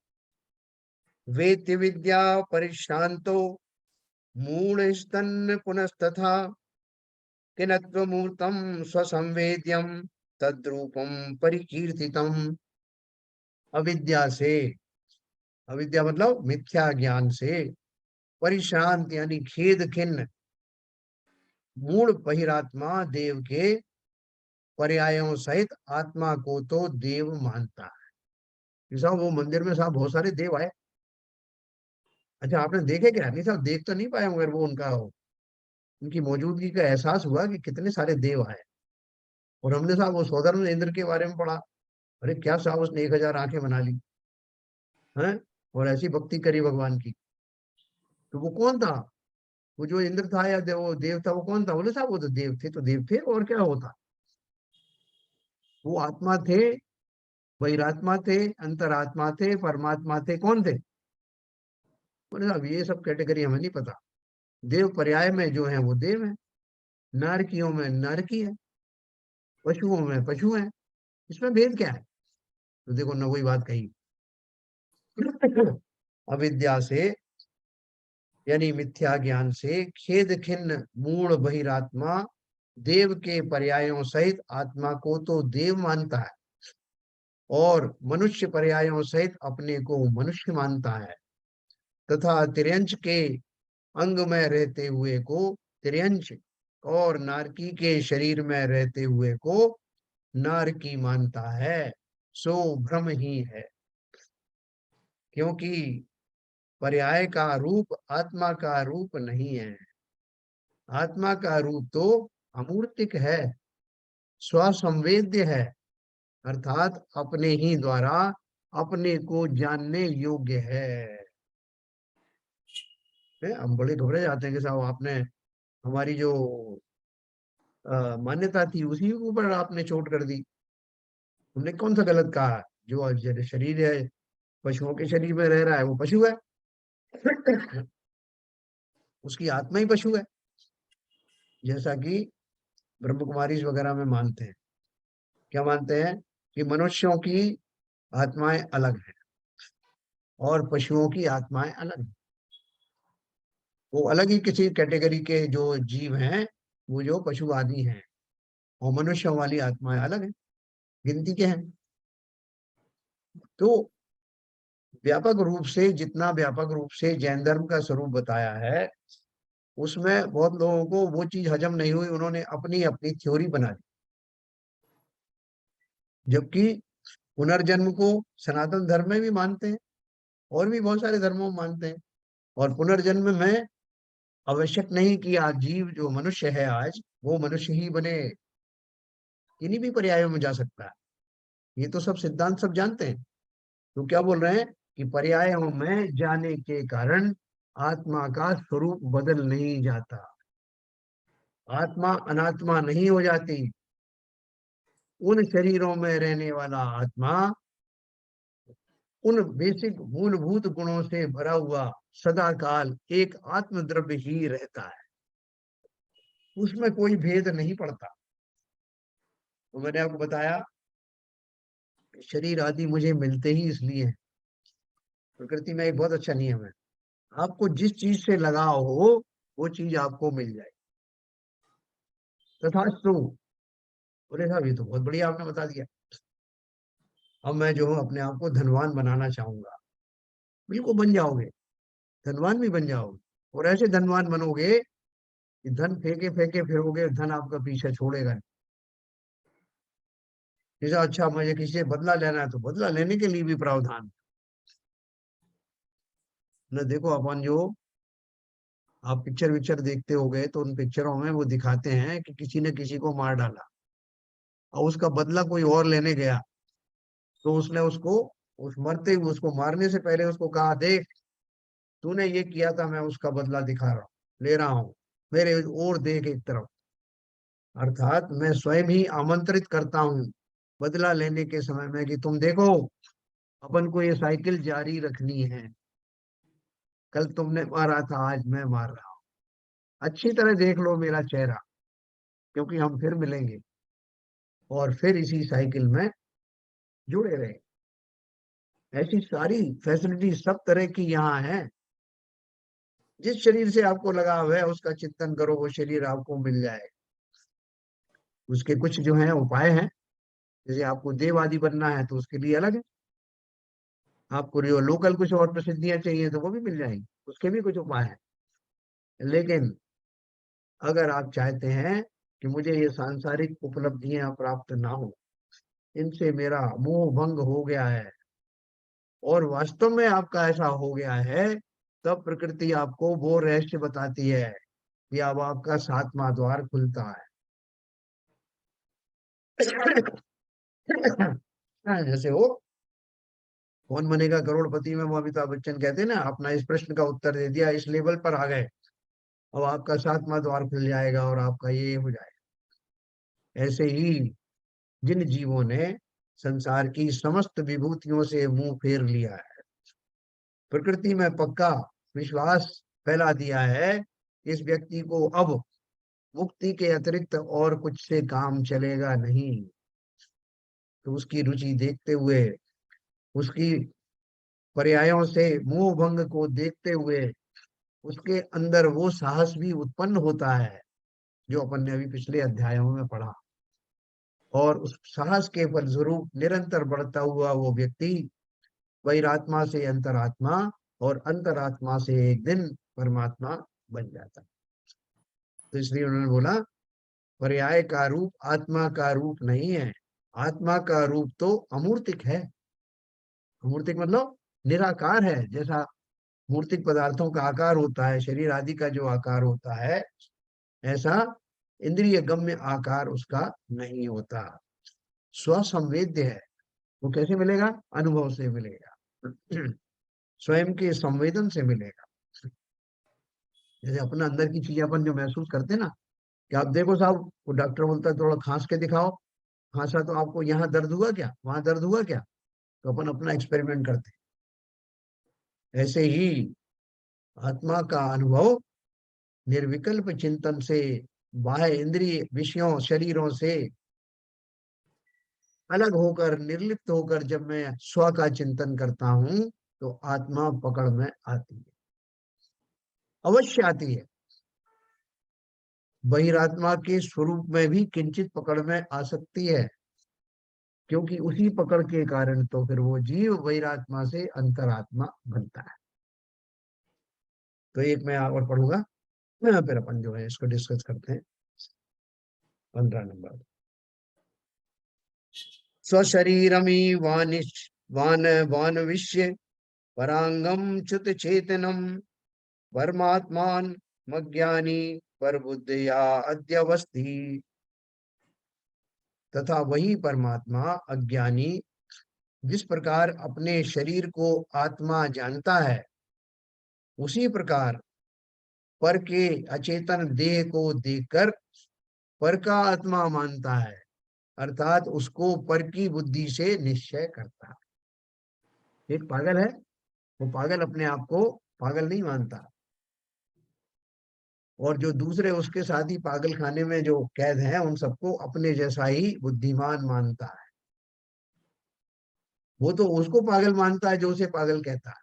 Speaker 1: वेत्ति विद्या परिश्रांतो मूल स्तन पुनस्तथा किनत्वमूर्तम स्वसंवेद्यम तद्रूपम परिकीर्तितम। अविद्या से, अविद्या मतलब मिथ्या ज्ञान से, परिश्रांत यानी खेद खिन्न, मूल बहिरात्मा देव के पर्यायों सहित आत्मा को तो देव मानता है। साहब वो मंदिर में साहब बहुत सारे देव आए, अच्छा आपने देखे क्या? नहीं साहब, देख तो नहीं पाए, मगर वो उनकी मौजूदगी का एहसास हुआ कि कितने सारे देव आए। और हमने साहब वो सौधर्म इंद्र के बारे में पढ़ा। अरे क्या साहब, उसने 1000 आंखें बना ली हैं, और ऐसी भक्ति करी भगवान की। तो वो कौन था? वो जो इंद्र था या वो देव था, वो कौन था? बोले साहब वो तो देव थे। तो देव थे और क्या होता? वो आत्मा थे, बहिरात्मा थे, अंतरात्मा थे, परमात्मा थे, कौन थे? बोले साहब ये सब कैटेगरी हमें नहीं पता। देव पर्याय में जो है वो देव है, नारकियों में नारकी है, पशुओं में पशु है। इसमें भेद क्या है? तो देखो न, वही बात कही। अविद्या से, यानी मिथ्या ज्ञान से खेद खिन्न मूढ़ बहिरात्मा देव के पर्यायों सहित आत्मा को तो देव मानता है, और मनुष्य पर्यायों सहित अपने को मनुष्य मानता है, तथा तिर्यंच के अंग में रहते हुए को तिर्यंच, और नारकी के शरीर में रहते हुए को नारकी मानता है। सो भ्रम ही है, क्योंकि पर्याय का रूप आत्मा का रूप नहीं है। आत्मा का रूप तो अमूर्तिक है, स्वसंवेद्य है, अर्थात अपने ही द्वारा अपने को जानने योग्य है। हम बड़े घबरा जाते हैं कि साहब आपने हमारी जो मान्यता थी उसी के ऊपर आपने चोट कर दी। हमने कौन सा गलत कहा? जो शरीर है, पशुओं के शरीर में रह रहा है वो पशु है। उसकी आत्मा ही पशु है, जैसा कि ब्रह्म कुमारी वगैरह में मानते हैं। क्या मानते हैं? कि मनुष्यों की आत्माएं अलग हैं और पशुओं की आत्माएं अलग हैं। वो अलग ही किसी कैटेगरी के जो जीव हैं, वो जो पशु आदि हैं, और मनुष्यों वाली आत्माएं अलग हैं, गिनती के हैं। तो व्यापक रूप से, जितना व्यापक रूप से जैन धर्म का स्वरूप बताया है, उसमें बहुत लोगों को वो चीज हजम नहीं हुई, उन्होंने अपनी अपनी थ्योरी बना दी। जबकि पुनर्जन्म को सनातन धर्म में भी मानते हैं, और भी बहुत सारे धर्मों में मानते हैं। और पुनर्जन्म में आवश्यक नहीं कि आज जीव जो मनुष्य है आज, वो मनुष्य ही बने, किन्हीं भी पर्यायों में जा सकता है। ये तो सब सिद्धांत सब जानते हैं। तो क्या बोल रहे हैं? कि पर्यायों में जाने के कारण आत्मा का स्वरूप बदल नहीं जाता, आत्मा अनात्मा नहीं हो जाती। उन शरीरों में रहने वाला आत्मा उन बेसिक मूलभूत गुणों से भरा हुआ सदा काल एक आत्म द्रव्य ही रहता है, उसमें कोई भेद नहीं पड़ता। तो मैंने आपको बताया, शरीर आदि मुझे मिलते ही इसलिए हैं। प्रकृति में एक बहुत अच्छा नियम है, आपको जिस चीज से लगाव हो वो चीज आपको मिल जाए। तथास्तु। बोले साहब ये तो बहुत बढ़िया आपने बता दिया। अब मैं जो हूँ अपने आप को धनवान बनाना चाहूंगा। बिल्कुल बन जाओगे, धनवान भी बन जाओगे। और ऐसे धनवान बनोगे कि धन फेंके फेंके फिरोगे, धन आपका पीछे छोड़ेगा नहीं। जैसे अच्छा मुझे किसी से बदला लेना है, तो बदला लेने के लिए भी प्रावधान न। देखो अपन जो, आप पिक्चर विक्चर देखते हो गए तो उन पिक्चरों में वो दिखाते हैं कि किसी ने किसी को मार डाला, और उसका बदला कोई और लेने गया। तो उसने उसको, उस मरते हुए उसको मारने से पहले उसको कहा, देख तूने ये किया था, मैं उसका बदला दिखा रहा हूँ, ले रहा हूँ, मेरे और देख एक तरफ। अर्थात मैं स्वयं ही आमंत्रित करता हूँ बदला लेने के समय में कि तुम देखो, अपन को ये साइकिल जारी रखनी है। कल तुमने मारा था, आज मैं मार रहा हूँ। अच्छी तरह देख लो मेरा चेहरा, क्योंकि हम फिर मिलेंगे और फिर इसी साइकिल में जुड़े रहे। ऐसी सारी फैसिलिटी सब तरह की यहाँ है। जिस शरीर से आपको लगाव है उसका चिंतन करो, वो शरीर आपको मिल जाए। उसके कुछ जो है उपाय हैं। जैसे आपको देववादी बनना है तो उसके लिए अलग है। आपको जो लोकल कुछ और प्रसिद्धियां चाहिए तो वो भी मिल जाएंगी, उसके भी कुछ उपाय हैं। लेकिन अगर आप चाहते हैं कि मुझे ये सांसारिक उपलब्धियां प्राप्त ना हो, इनसे मेरा मोह भंग हो गया है, और वास्तव में आपका ऐसा हो गया है तब प्रकृति आपको वो रहस्य बताती है कि अब आपका सातवां द्वार खुलता है। जैसे वो कौन बनेगा करोड़पति में वो अमिताभ बच्चन कहते हैं ना, अपना इस प्रश्न का उत्तर दे दिया, इस लेवल पर आ गए, अब आपका सातवां द्वार खुल जाएगा और आपका ये हो जाएगा। ऐसे ही जिन जीवों ने संसार की समस्त विभूतियों से मुंह फेर लिया है, प्रकृति में पक्का विश्वास फैला दिया है, इस व्यक्ति को अब मुक्ति के अतिरिक्त और कुछ से काम चलेगा नहीं, तो उसकी रुचि देखते हुए, उसकी पर्यायों से मोह भंग को देखते हुए, उसके अंदर वो साहस भी उत्पन्न होता है जो अपन ने अभी पिछले अध्यायों में पढ़ा, और उस साहस के फलस्वरूप निरंतर बढ़ता हुआ वो व्यक्ति बहिरात्मा से अंतरात्मा और अंतरात्मा से एक दिन परमात्मा बन जाता है। तो इसलिए उन्होंने बोला पर्याय का रूप आत्मा का रूप नहीं है, आत्मा का रूप तो अमूर्तिक है। अमूर्तिक मतलब निराकार है, जैसा मूर्तिक पदार्थों का आकार होता है, शरीर आदि का जो आकार होता है, ऐसा इंद्रिय गम्य आकार उसका नहीं होता। स्वसंवेद्य है। वो कैसे मिलेगा? अनुभव से मिलेगा। स्वयं के संवेदन से मिलेगा। जैसे अपना अंदर की चीजें अपन जो महसूस करते हैं ना, कि आप देखो साहब, वो डॉक्टर बोलता है थोड़ा खांस के दिखाओ, खांसा तो आपको यहाँ दर्द हुआ क्या, वहां दर्द हुआ क्या, तो अपन अपना एक्सपेरिमेंट करते हैं। ऐसे ही आत्मा का अनुभव निर्विकल्प चिंतन से, बाह्य इंद्रिय विषयों शरीरों से अलग होकर, निर्लिप्त होकर जब मैं स्व का चिंतन करता हूं, तो आत्मा पकड़ में आती है, अवश्य आती है। बहिरात्मा के स्वरूप में भी किंचित पकड़ में आ सकती है, क्योंकि उसी पकड़ के कारण तो फिर वो जीव बहिरात्मा से अंतरात्मा बनता है। तो एक मैं और पढ़ूंगा, फिर अपन जो है इसको डिस्कस करते हैं। 15 नंबर। स्वशरीरमी वान वान विश्य परांगम च्युत चेतनम परमात्मान मज्ञानी पर बुद्धया अध्यवस्थी। तथा वही परमात्मा अज्ञानी जिस प्रकार अपने शरीर को आत्मा जानता है, उसी प्रकार पर के अचेतन देह को देखकर पर का आत्मा मानता है, अर्थात उसको पर की बुद्धि से निश्चय करता है। एक पागल है, वो पागल अपने आप को पागल नहीं मानता, और जो दूसरे उसके साथ ही पागल खाने में जो कैद हैं, उन सबको अपने जैसा ही बुद्धिमान मानता है। वो तो उसको पागल मानता है जो उसे पागल कहता है।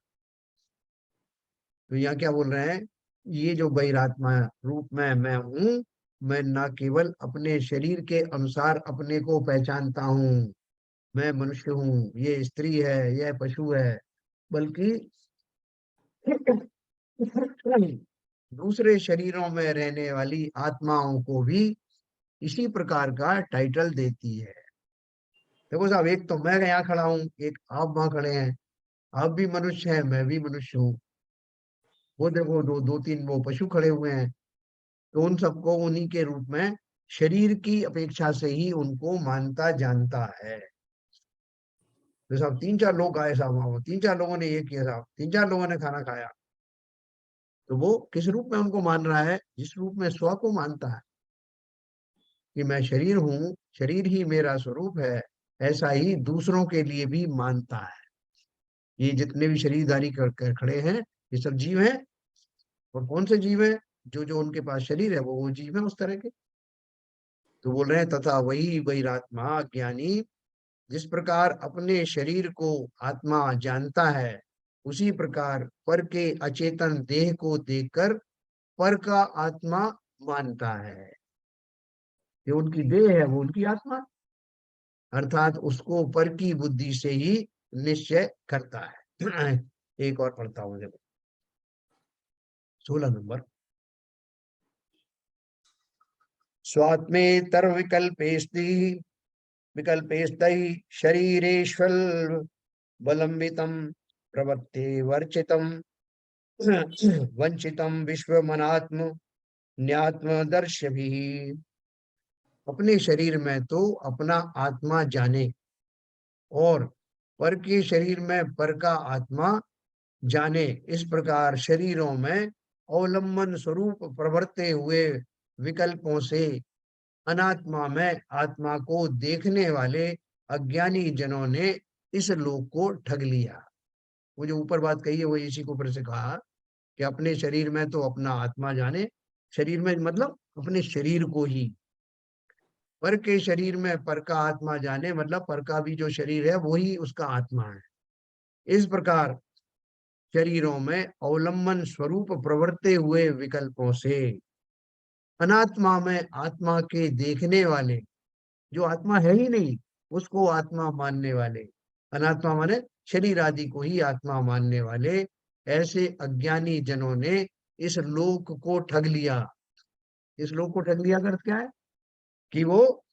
Speaker 1: तो यहाँ क्या बोल रहे हैं, ये जो बहिरात्मा रूप में मैं हूं, मैं ना केवल अपने शरीर के अनुसार अपने को पहचानता हूँ, मैं मनुष्य हूँ, ये स्त्री है, यह पशु है, बल्कि दूसरे शरीरों में रहने वाली आत्माओं को भी इसी प्रकार का टाइटल देती है। देखो साहब, एक तो मैं यहाँ खड़ा हूँ, एक आप वहां खड़े हैं, आप भी मनुष्य हैं, मैं भी मनुष्य हूँ। वो देखो दो दो तीन वो पशु खड़े हुए हैं, तो उन सबको उन्हीं के रूप में शरीर की अपेक्षा से ही उनको मानता जानता है। तो साहब तीन चार लोग आए साहब, वहां तीन चार लोगों ने ये किया साहब, तीन चार लोगों ने खाना खाया, तो वो किस रूप में उनको मान रहा है? जिस रूप में स्व को मानता है कि मैं शरीर हूँ, शरीर ही मेरा स्वरूप है, ऐसा ही दूसरों के लिए भी मानता है। ये जितने भी शरीरधारी कर खड़े हैं, ये सब जीव हैं। और कौन से जीव हैं? जो जो उनके पास शरीर है वो जीव है उस तरह के। तो बोल रहे हैं तथा वही बहिरात्मा ज्ञानी जिस प्रकार अपने शरीर को आत्मा जानता है, उसी प्रकार पर के अचेतन देह को देखकर पर का आत्मा मानता है। ये उनकी देह है, वो उनकी आत्मा, अर्थात उसको पर की बुद्धि से ही निश्चय करता है। एक और पढ़ता हूं, देखो 16 नंबर। स्वात्मेतर विकल्पेस्ति विकल्पेस्तै शरीरेष्वल बलम्बितम प्रवृत्ति वर्चितम वंचितम विश्वमनात्म न्यात्मदर्श भी। अपने शरीर में तो अपना आत्मा जाने, और पर के शरीर में पर का आत्मा जाने, इस प्रकार शरीरों में अवलंबन स्वरूप प्रवर्ते हुए विकल्पों से अनात्मा में आत्मा को देखने वाले अज्ञानी जनों ने इस लोक को ठग लिया। वो जो ऊपर बात कही है वो इसी को ऊपर से कहा कि अपने शरीर में तो अपना आत्मा जाने, शरीर में मतलब अपने शरीर को ही, पर के शरीर में पर का आत्मा जाने मतलब पर का भी जो शरीर है वही उसका आत्मा है। इस प्रकार शरीरों में अवलंबन स्वरूप प्रवर्ते हुए विकल्पों से अनात्मा में आत्मा के देखने वाले, जो आत्मा है ही नहीं उसको आत्मा मानने वाले, अनात्मा माने शरीर आदि को ही आत्मा मानने वाले ऐसे अज्ञानी जनों ने इस लोक को ठग लिया। इस लोक को ठग लिया का अर्थ क्या है कि वो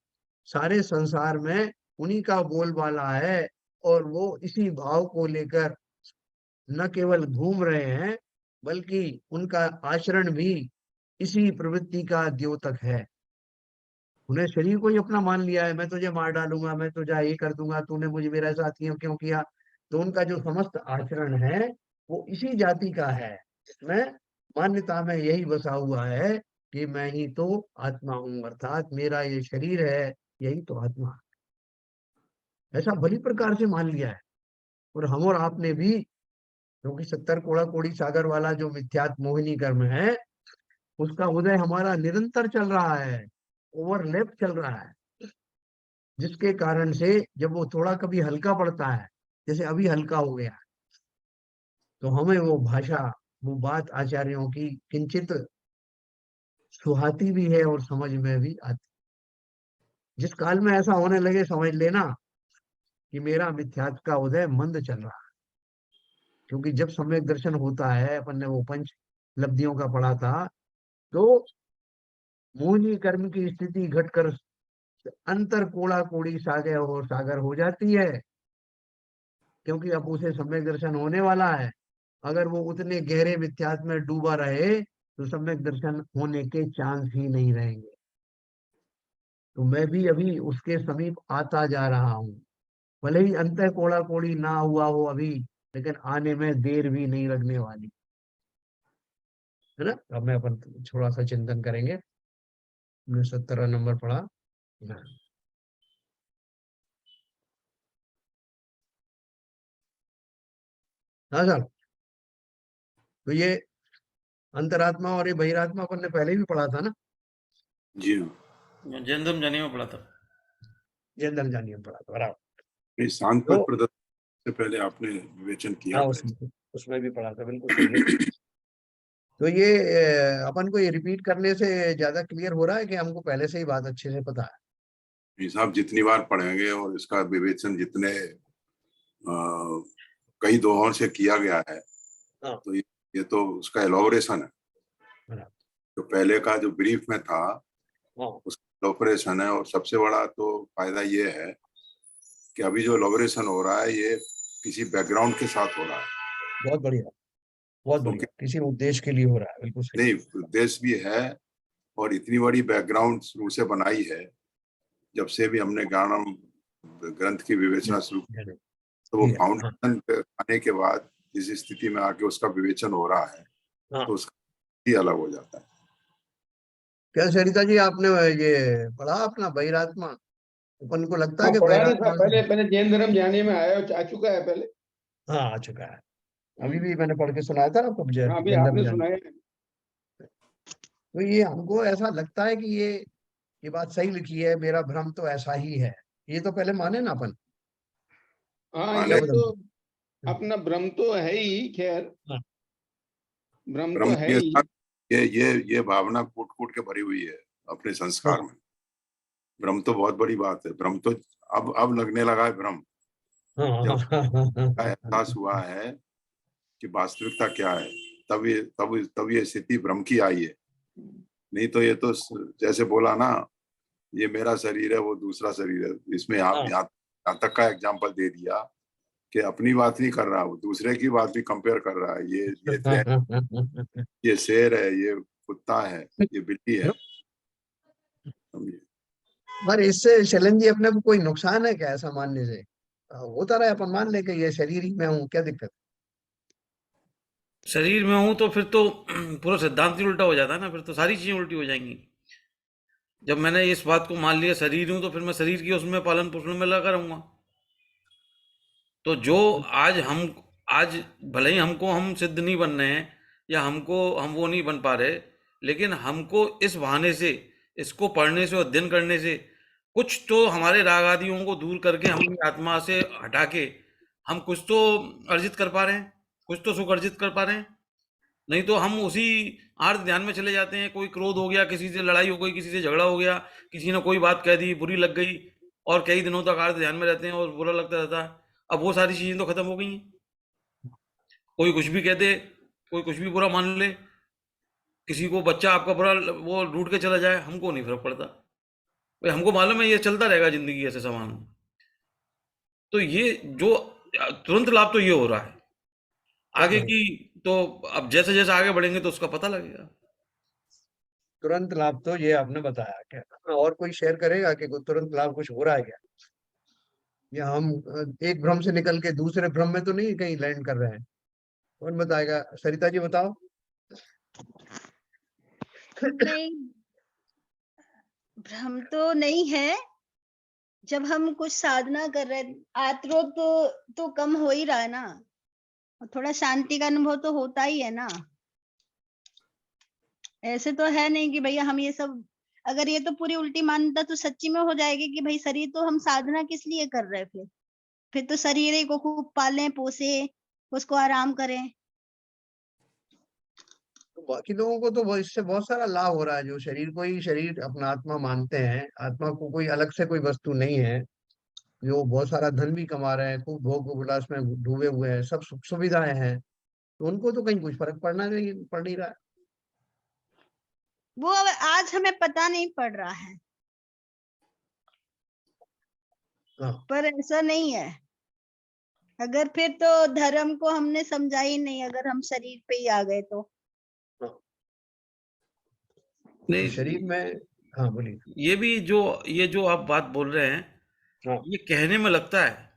Speaker 1: सारे संसार में उन्हीं का बोलबाला है, और वो इसी भाव को लेकर न केवल घूम रहे हैं बल्कि उनका आचरण भी इसी प्रवृत्ति का द्योतक है। उन्हें शरीर को ही अपना मान लिया है, मैं तुझे मार डालूंगा, मैं तुझे ये कर दूंगा, तूने मुझे मेरे साथ क्यों किया। तो उनका जो समस्त आचरण है वो इसी जाति का है, इसमें मान्यता में यही बसा हुआ है कि मैं ही तो आत्मा हूं, अर्थात मेरा ये शरीर है यही तो आत्मा है। ऐसा भली प्रकार से मान लिया है। और हम और आपने भी, क्योंकि 70 कोड़ा कोड़ी सागर वाला जो मिथ्यात्व मोहिनी कर्म है उसका उदय हमारा निरंतर चल रहा है, ओवरलैप चल रहा है, जिसके कारण से जब वो थोड़ा कभी हल्का पड़ता है, जैसे अभी हल्का हो गया, तो हमें वो भाषा, वो बात आचार्यों की किंचित सुहाती भी है और समझ में भी आती। जिस काल में ऐसा होने लगे समझ लेना कि मेरा मिथ्यात्व का उदय मंद चल रहा है। क्योंकि जब सम्यक दर्शन होता है, अपन ने वो पंच लब्धियों का पढ़ा था, तो मोहिनी कर्म की स्थिति घटकर अंतर कोड़ा कोड़ी सागर और सागर हो जाती है, क्योंकि अब उसे सम्यक दर्शन होने वाला है। अगर वो उतने गहरे मिथ्यात्व में डूबा रहे तो सम्यक दर्शन होने के चांस ही नहीं रहेंगे। तो मैं भी अभी उसके समीप आता जा रहा हूँ, भले ही अंत कोड़ा कोड़ी ना हुआ हो अभी, लेकिन आने में देर भी नहीं लगने वाली है ना। अब मैं अपन थोड़ा सा चिंतन करेंगे। हमने 17 नंबर पढ़ा। हाँ सर, तो ये अंतरात्मा और ये बहिरात्मा अपन ने पहले भी पढ़ा था ना।
Speaker 2: जी हाँ।
Speaker 3: जन्म जाने में पढ़ा था,
Speaker 1: जनधन जानिए में पढ़ा था, बराबर।
Speaker 2: ये शांत
Speaker 1: तो
Speaker 2: पद प्रदर्शन से पहले आपने विवेचन किया
Speaker 1: हाँ,
Speaker 2: था
Speaker 1: उसमें भी पढ़ा था, बिल्कुल सही है। तो ये अपन को ये रिपीट करने से ज्यादा क्लियर हो रहा है कि हमको पहले से ही बात अच्छे से पता है।
Speaker 2: हिसाब जितनी बार पढ़ेंगे और इसका विवेचन जितने कई दोहों से किया गया है,
Speaker 1: हाँ,
Speaker 2: तो ये तो उसका एलोबरेशन है।
Speaker 1: बराबर।
Speaker 2: तो पहले का जो ब्रीफ में था
Speaker 1: हाँ,
Speaker 2: उसका एलोबरेशन है, और सबसे बड़ा तो फायदा ये है कि अभी जो एलोबरेशन हो रहा है ये किसी बैकग्राउंड के साथ हो रहा है।
Speaker 1: बहुत बढ़िया, बहुत
Speaker 2: क्योंकि
Speaker 1: बढ़िया, किसी उद्देश्य के लिए हो रहा है, बिल्कुल सही।
Speaker 2: नहीं, उद्देश्य भी है, और इतनी बड़ी बैकग्राउंड शुरू से बनाई है। जब से भी हमने ज्ञानम ग्रंथ की विवेचना शुरू की, तो वो
Speaker 1: हाँ,
Speaker 2: फाउंडेशन आने के बाद जिस स्थिति में आके उसका विवेचन हो रहा है,
Speaker 1: हाँ।
Speaker 2: तो उसका ही अलग हो जाता है।
Speaker 1: क्या सरिता जी, आपने ये पढ़ा अपना बहिरात्मा? अपन को लगता है
Speaker 4: हाँ
Speaker 1: कि
Speaker 4: पढ़ा ना
Speaker 1: बहिरात्मा
Speaker 4: साहब, पहले पहले जैन धर्म जाने में आया, आ चुका है पहले।
Speaker 1: हाँ आ चुका है। अभी भी मैंने पढ़ के सुनाया था ना आपको,
Speaker 4: हाँ अभी
Speaker 1: जनधन
Speaker 4: आपने
Speaker 1: जान।
Speaker 4: सुनाया।
Speaker 1: तो ये हमको ऐसा लगता है कि ये बात सही लिखी है, मेरा भ्रम तो ऐसा ही है, ये तो पहले माने ना अपन।
Speaker 4: हाँ
Speaker 2: माने
Speaker 1: क्या
Speaker 4: ये तो
Speaker 1: बदलते?
Speaker 4: अपना भ्रम तो है ही, खैर
Speaker 1: हाँ,
Speaker 4: भ्रम तो
Speaker 2: ब्रह्म
Speaker 4: है
Speaker 2: के
Speaker 4: ही।
Speaker 2: साथ ये भावना कूट कूट के भरी हुई है अपने
Speaker 1: हाँ,
Speaker 2: संस्कार में। भ्रम तो बहुत बड़ी बात है। भ्रम तो अब लगने लगा है भ्रम,
Speaker 1: हाँ,
Speaker 2: जब
Speaker 1: हाँ, हाँ,
Speaker 2: का एहसास हुआ है कि वास्तविकता क्या है, तब ये स्थिति भ्रम की आई है। नहीं तो ये तो जैसे बोला ना, ये मेरा शरीर है वो दूसरा शरीर है, इसमें आप
Speaker 1: हाँ,
Speaker 2: यहाँ तक का एग्जाम्पल दे दिया कि अपनी बात नहीं कर रहा, वो दूसरे की बात भी कंपेयर कर रहा है। ये ट्रेन, ये शेर है, ये कुत्ता है, ये बिल्ली है, समझिए।
Speaker 1: पर इससे शैलेंद्र जी अपने को कोई नुकसान है क्या ऐसा मानने से? होता रहे अपन मान ले कि ये शरीर ही में हूँ, क्या दिक्कत?
Speaker 3: शरीर में हूं तो फिर तो पूरा सिद्धांत ही उल्टा हो जाता है ना, फिर तो सारी चीजें उल्टी हो जाएंगी। जब मैंने इस बात को मान लिया शरीर हूं, तो फिर मैं शरीर की उसमें पालन पोषण में लगा रहूंगा। तो जो आज भले ही हम सिद्ध नहीं बन रहे हैं, या हम वो नहीं बन पा रहे, लेकिन हमको इस बहाने से, इसको पढ़ने से, अध्ययन करने से, कुछ तो हमारे राग आदियों को दूर करके, हम आत्मा से हटा के हम कुछ तो अर्जित कर पा रहे हैं, कुछ तो सुख अर्जित कर पा रहे हैं। नहीं तो हम उसी आर्त ध्यान में चले जाते हैं। कोई क्रोध हो गया, किसी से लड़ाई हो गई, किसी से झगड़ा हो गया, किसी ने कोई बात कह दी, बुरी लग गई, और कई दिनों तक आर्त ध्यान में रहते हैं और बुरा लगता रहता है। अब वो सारी चीजें तो खत्म हो गई हैं। कोई कुछ भी कह दे, कोई कुछ भी बुरा मान ले, किसी को बच्चा आपका बुरा वो रूठ के चला जाए, हमको नहीं फर्क पड़ता भाई, हमको मालूम है ये चलता रहेगा जिंदगी ऐसे समान। तो ये जो तुरंत लाभ तो ये हो रहा है, आगे की तो अब जैसे जैसे आगे बढ़ेंगे तो उसका पता लगेगा।
Speaker 1: तुरंत लाभ तो ये आपने बताया, क्या और कोई शेयर करेगा कि कोई तुरंत लाभ कुछ हो रहा है क्या? या हम एक भ्रम से निकल के दूसरे भ्रम में तो नहीं कहीं लैंड कर रहे हैं? कौन बताएगा? सरिता जी बताओ।
Speaker 5: नहीं, भ्रम तो नहीं है। जब हम कुछ साधना कर रहे हैं, आत्रोग तो कम हो ही रहा है ना, और थोड़ा शांति का अनुभव तो होता ही है ना। ऐसे तो है नहीं कि भैया हम ये सब, अगर ये तो पूरी उल्टी मान्यता तो सच्ची में हो जाएगी कि भाई शरीर तो हम साधना किस लिए कर रहे हैं? फिर तो शरीर ही को खूब पालें पोसे, उसको आराम करें।
Speaker 1: तो बाकी लोगों को तो इससे बहुत सारा लाभ हो रहा है, जो शरीर को ही शरीर अपना आत्मा मानते हैं, आत्मा को कोई अलग से कोई वस्तु नहीं है, जो बहुत सारा धन भी कमा रहे हैं, खूब भोग विलास में डूबे हुए हैं, सब सुख सुविधाएं हैं, तो उनको तो कहीं कुछ फर्क पड़ नहीं रहा है।
Speaker 5: वो अब आज हमें पता नहीं पड़ रहा है,
Speaker 1: हाँ।
Speaker 5: पर ऐसा नहीं है। अगर फिर तो धर्म को हमने समझा ही नहीं, अगर हम शरीर पे ही आ गए तो।
Speaker 3: नहीं,
Speaker 1: शरीर में, हाँ बोलिए।
Speaker 3: ये जो आप बात बोल रहे हैं,
Speaker 1: हाँ।
Speaker 3: ये कहने में लगता है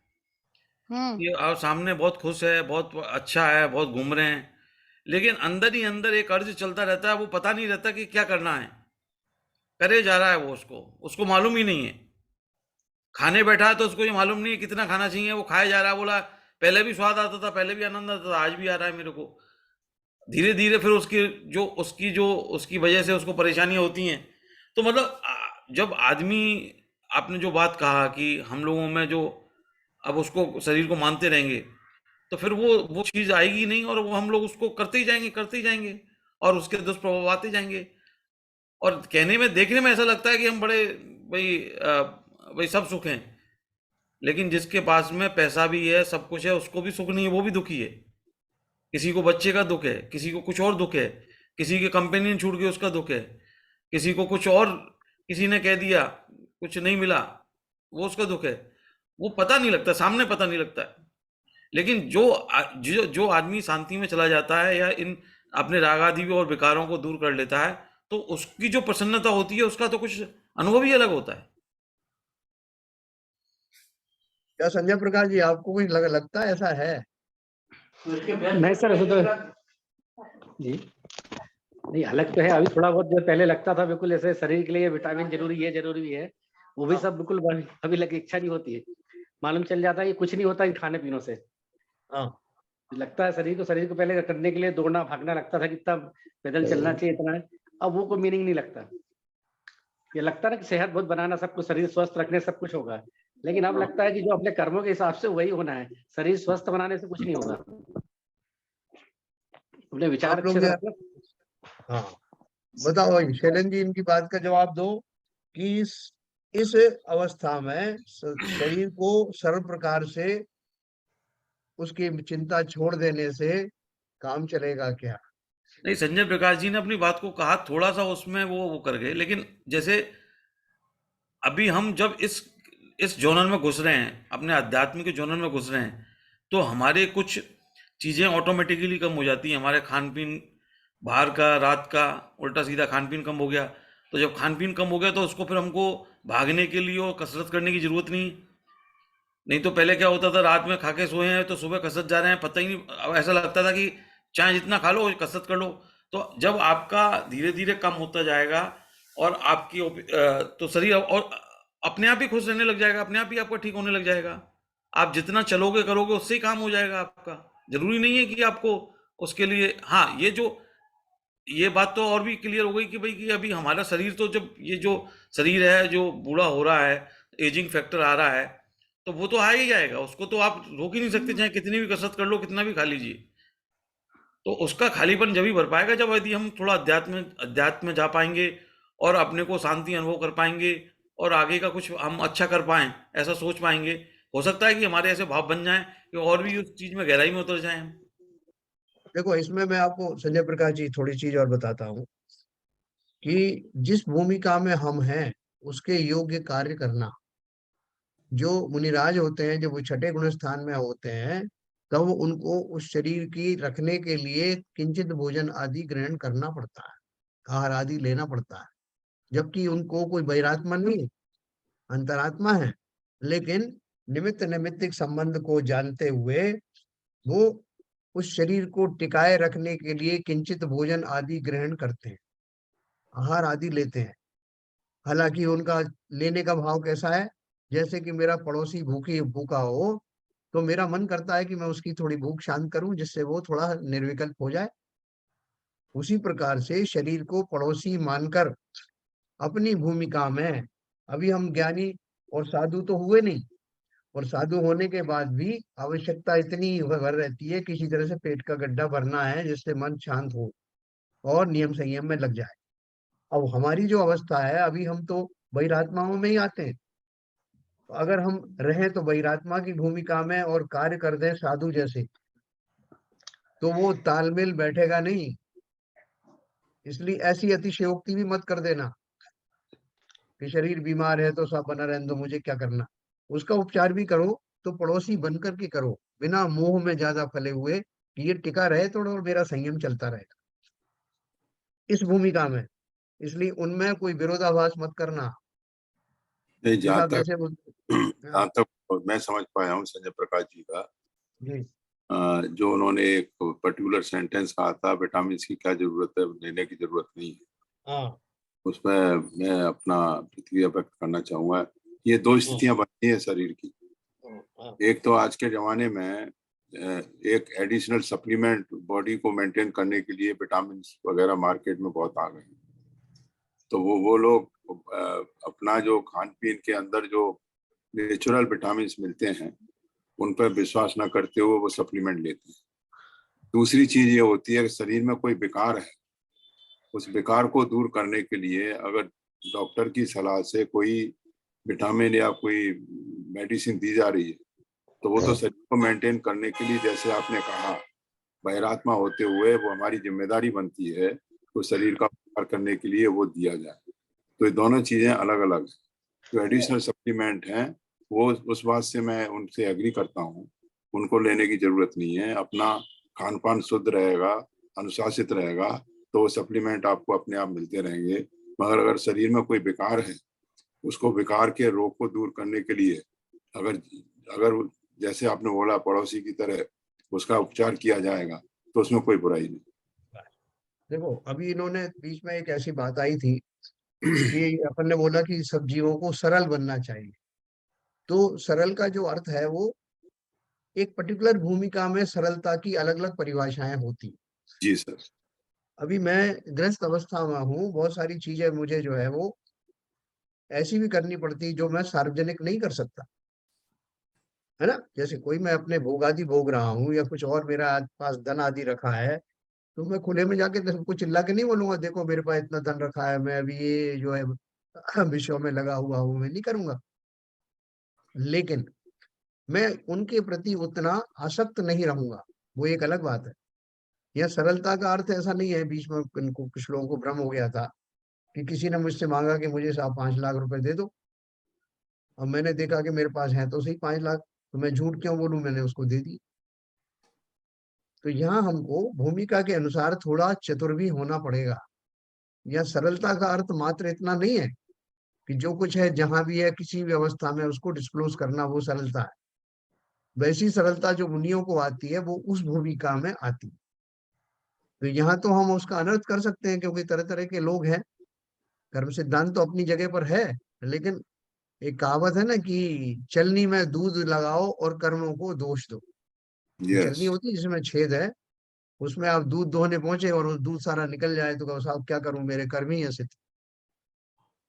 Speaker 3: कि आप सामने बहुत खुश है, बहुत अच्छा है, बहुत घूम रहे हैं, लेकिन अंदर ही अंदर एक अर्ज चलता रहता है। वो पता नहीं रहता कि क्या करना है, करे जा रहा है वो, उसको मालूम ही नहीं है। खाने बैठा है तो उसको ये मालूम नहीं है कितना खाना चाहिए, वो खाए जा रहा है। बोला पहले भी स्वाद आता था, पहले भी आनंद आता था, आज भी आ रहा है मेरे को। धीरे धीरे फिर उसकी वजह से उसको परेशानियां होती हैं। तो मतलब जब आदमी, आपने जो बात कहा कि हम लोगों में जो अब उसको शरीर को मानते रहेंगे, तो फिर वो चीज आएगी नहीं, और वो हम लोग उसको करते ही जाएंगे, और उसके दुष्प्रभाव आते जाएंगे। और कहने में, देखने में ऐसा लगता है कि हम बड़े भाई सब सुख हैं, लेकिन जिसके पास में पैसा भी है, सब कुछ है, उसको भी सुख नहीं है, वो भी दुखी है। किसी को बच्चे का दुख है, किसी को कुछ और दुख है, किसी के कंपेनियन छूट गए उसका दुख है, किसी को कुछ और, किसी ने कह दिया, कुछ नहीं मिला, वो उसका दुख है। वो पता नहीं लगता, सामने पता नहीं लगता है। लेकिन जो आदमी शांति में चला जाता है, या इन अपने राग आदि और विकारों को दूर कर लेता है, तो उसकी जो प्रसन्नता होती है, उसका तो कुछ अनुभव ही अलग होता है।
Speaker 1: क्या संजय प्रकाश जी, आपको कुछ लगता है ऐसा है?
Speaker 6: नहीं सर, ऐसा तो जी नहीं, अलग तो है। अभी थोड़ा बहुत जो पहले लगता था बिल्कुल ऐसे शरीर के लिए विटामिन जरूरी है, वो भी सब बिल्कुल अभी लगे इच्छा नहीं होती है। मालूम चल जाता है कि कुछ नहीं होता इन खाने पीनों से।
Speaker 1: हाँ।
Speaker 6: लगता है शरीर को पहले करने के लिए दौड़ना भागना लगता था, कितना पैदल चलना चाहिए, इतना है। अब वो को मीनिंग नहीं लगता। ये लगता है कि सेहत बहुत बनाना, सब कुछ शरीर स्वस्थ रखने सब कुछ होगा, लेकिन अब लगता है कि जो अपने कर्मों के हिसाब से वही होना है, शरीर स्वस्थ बनाने से कुछ नहीं होगा। अपने विचार अच्छे से रखना।
Speaker 1: हाँ बताओ भाई शैलेंद्र जी, इनकी बात का जवाब दो कि इस अवस्था में शरीर को सर्व प्रकार से उसकी चिंता छोड़ देने से काम चलेगा क्या?
Speaker 3: नहीं, संजय प्रकाश जी ने अपनी बात को कहा, थोड़ा सा उसमें वो कर गए, लेकिन जैसे अभी हम जब इस जोनर में घुस रहे हैं, अपने आध्यात्मिक जोनर में घुस रहे हैं, तो हमारे कुछ चीज़ें ऑटोमेटिकली कम हो जाती हैं। हमारे खान पीन, बाहर का, रात का, उल्टा सीधा खान पीन कम हो गया। तो जब खान पीन कम हो गया तो उसको फिर हमको भागने के लिए और कसरत करने की ज़रूरत नहीं तो पहले क्या होता था, रात में खा के सोए हैं तो सुबह कसरत जा रहे हैं, पता ही नहीं। अब ऐसा लगता था कि चाहे जितना खा लो कसरत कर लो। तो जब आपका धीरे धीरे कम होता जाएगा और आपकी तो शरीर और अपने आप ही खुश रहने लग जाएगा, अपने आप ही आपका ठीक होने लग जाएगा। आप जितना चलोगे करोगे उससे ही काम हो जाएगा आपका। जरूरी नहीं है कि आपको उसके लिए, हाँ ये बात तो और भी क्लियर हो गई कि भाई कि अभी हमारा शरीर तो, जब ये जो शरीर है जो बूढ़ा हो रहा है, एजिंग फैक्टर आ रहा है, तो वो तो आ ही जाएगा। उसको तो आप रोक ही नहीं सकते, चाहे कितनी भी कसरत कर लो, कितना भी खा लीजिए। तो उसका खालीपन जब ही भर पाएगा जब यदि हम थोड़ा अध्यात्म में जा पाएंगे और अपने को शांति अनुभव कर पाएंगे और आगे का कुछ हम अच्छा कर पाएं, ऐसा सोच पाएंगे। हो सकता है कि हमारे ऐसे भाव बन जाएं कि और भी उस चीज में गहराई में उतर जाएं हम।
Speaker 1: देखो, इसमें मैं आपको संजय प्रकाश जी थोड़ी चीज और बताता हूँ कि जिस भूमिका में हम हैं उसके योग्य कार्य करना। जो मुनिराज होते हैं, जब वो छठे गुण स्थान में होते हैं, तब उनको उस शरीर की रखने के लिए किंचित भोजन आदि ग्रहण करना पड़ता है, आहार आदि लेना पड़ता है। जबकि उनको कोई बहिरात्मा नहीं, अंतरात्मा है, लेकिन निमित्त निमित्तिक संबंध को जानते हुए वो उस शरीर को टिकाए रखने के लिए किंचित भोजन आदि ग्रहण करते हैं, आहार आदि लेते हैं। हालांकि उनका लेने का भाव कैसा है, जैसे कि मेरा पड़ोसी भूखा हो तो मेरा मन करता है कि मैं उसकी थोड़ी भूख शांत करूं, जिससे वो थोड़ा निर्विकल्प हो जाए। उसी प्रकार से शरीर को पड़ोसी मानकर अपनी भूमिका में, अभी हम ज्ञानी और साधु तो हुए नहीं, और साधु होने के बाद भी आवश्यकता इतनी भर रहती है, किसी तरह से पेट का गड्ढा भरना है जिससे मन शांत हो और नियम संयम में लग जाए। अब हमारी जो अवस्था है, अभी हम तो बहिरात्माओं में ही आते हैं। तो अगर हम रहें तो बहिरात्मा की भूमिका में और कार्य कर दें साधु जैसे, तो वो तालमेल बैठेगा नहीं। इसलिए ऐसी अतिशयोक्ति भी मत कर देना कि शरीर बीमार है तो सब बना रहने दो, मुझे क्या करना। उसका उपचार भी करो तो पड़ोसी बनकर के करो, बिना मोह में ज्यादा फले हुए कि ये टिका रहे थोड़ा और मेरा संयम चलता रहेगा इस भूमिका में। इसलिए उनमें कोई विरोधाभास मत करना
Speaker 2: नहीं,
Speaker 1: कि साहब जैसे वो।
Speaker 2: जहाँ तक मैं समझ पाया हूँ संजय प्रकाश जी का,
Speaker 1: जी।
Speaker 2: जो उन्होंने एक पर्टिकुलर सेंटेंस कहा था, विटामिन की क्या जरूरत है, लेने की जरूरत नहीं है,
Speaker 1: हाँ।
Speaker 2: उसमें मैं अपना प्रतिक्रिया व्यक्त करना चाहूंगा। ये दो स्थितियां बनती हैं शरीर की। एक तो आज के जमाने में एक एडिशनल सप्लीमेंट बॉडी को मेंटेन करने के लिए विटामिन वगैरह मार्केट में बहुत आ गए हैं। तो वो लोग अपना जो खान पीन के अंदर जो नेचुरल विटामिन मिलते हैं उन पर विश्वास न करते हुए वो सप्लीमेंट लेते हैं। दूसरी चीज ये होती है कि शरीर में कोई विकार है, उस विकार को दूर करने के लिए अगर डॉक्टर की सलाह से कोई विटामिन या कोई मेडिसिन दी जा रही है, तो वो तो शरीर को मेंटेन करने के लिए, जैसे आपने कहा, बहिरात्मा होते हुए वो हमारी जिम्मेदारी बनती है तो शरीर का उपचार करने के लिए वो दिया जाए। तो ये दोनों चीजें अलग अलग हैं। जो एडिशनल सप्लीमेंट हैं वो उस बात से मैं उनसे एग्री करता हूँ, उनको लेने की जरूरत नहीं है। अपना खान पान शुद्ध रहेगा, अनुशासित रहेगा, तो वो सप्लीमेंट आपको अपने आप मिलते रहेंगे। मगर अगर शरीर में कोई विकार है, उसको विकार के रोग को दूर करने के लिए अगर अगर जैसे आपने बोला पड़ोसी की तरह उसका उपचार किया जाएगा तो उसमें कोई बुराई नहीं।
Speaker 1: देखो, अभी इन्होंने बीच में एक ऐसी बात आई थी कि अपन ने बोला कि सब जीवों को सरल बनना चाहिए। तो सरल का जो अर्थ है वो एक पर्टिकुलर भूमिका में सरलता की अलग अलग परिभाषाएं होती।
Speaker 2: जी सर।
Speaker 1: अभी मैं गृहस्थ अवस्था में हूँ, बहुत सारी चीजें मुझे जो है वो ऐसी भी करनी पड़ती जो मैं सार्वजनिक नहीं कर सकता, है ना। जैसे कोई मैं अपने भोग आदि भोग रहा हूँ या कुछ और मेरा पास धन आदि रखा है, तो मैं खुले में जाके सबको चिल्ला के नहीं बोलूंगा देखो मेरे पास इतना धन रखा है, मैं अभी ये जो है विषयों में लगा हुआ हूँ, मैं नहीं करूंगा। लेकिन मैं उनके प्रति उतना आसक्त नहीं रहूंगा, वो एक अलग बात है। यह सरलता का अर्थ ऐसा नहीं है। बीच में इनको कुछ लोगों को भ्रम हो गया था कि किसी ने मुझसे मांगा कि मुझे साहब 5 लाख रुपए दे दो। अब मैंने देखा कि मेरे पास है तो सही 5 लाख, तो मैं झूठ क्यों बोलूं, मैंने उसको दे दी। तो यहाँ हमको भूमिका के अनुसार थोड़ा चतुर भी होना पड़ेगा। यह सरलता का अर्थ मात्र इतना नहीं है कि जो कुछ है जहां भी है किसी भी अवस्था में उसको डिस्क्लोज करना वो सरलता है। वैसी सरलता जो मुनियों को आती है वो उस भूमिका में आती है। तो यहाँ तो हम उसका अनर्थ कर सकते हैं, क्योंकि तरह तरह के लोग हैं। कर्म सिद्धांत तो अपनी जगह पर है, लेकिन एक कहावत है ना कि चलनी में दूध लगाओ और कर्मों को दोष दो।
Speaker 2: यस,
Speaker 1: चलनी होती है जिसमें छेद है, उसमें आप दूध दोहने पहुंचे और वो दूध सारा निकल जाए तो कहो साहब क्या करूं, मेरे कर्म ही ऐसे थे।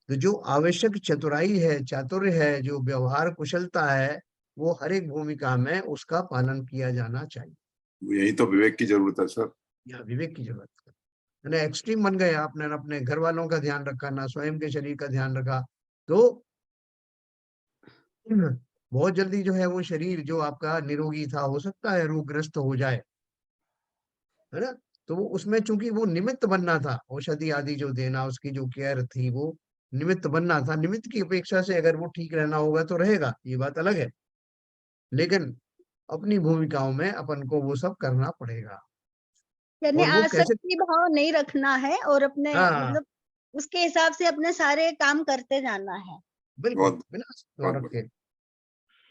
Speaker 1: तो जो आवश्यक चतुराई है, चातुर्य है, जो व्यवहार कुशलता है, वो हर एक भूमिका में उसका पालन किया जाना चाहिए।
Speaker 2: यही तो विवेक की जरूरत है सर।
Speaker 1: या विवेक की जरूरत है। मैंने एक्सट्रीम बन गए, आपने ना अपने घर वालों का ध्यान रखा, ना स्वयं के शरीर का ध्यान रखा, तो बहुत जल्दी जो है वो शरीर जो आपका निरोगी था, हो सकता है रोगग्रस्त हो जाए, है ना। तो वो उसमें चूंकि वो निमित्त बनना था, औषधि आदि जो देना, उसकी जो केयर थी, वो निमित्त बनना था। निमित्त की अपेक्षा से अगर वो ठीक रहना होगा तो रहेगा, ये बात अलग है, लेकिन अपनी भूमिकाओं में अपन को वो सब करना पड़ेगा।
Speaker 5: यानी
Speaker 1: और वो कैसे,
Speaker 5: आसक्ति भाव नहीं रखना है और अपने
Speaker 1: हाँ
Speaker 5: मतलब उसके हिसाब से अपने सारे काम करते जाना है।
Speaker 1: बिल्कुल,
Speaker 2: बहुत
Speaker 1: बिना
Speaker 2: बहुत
Speaker 1: स्वार्थ के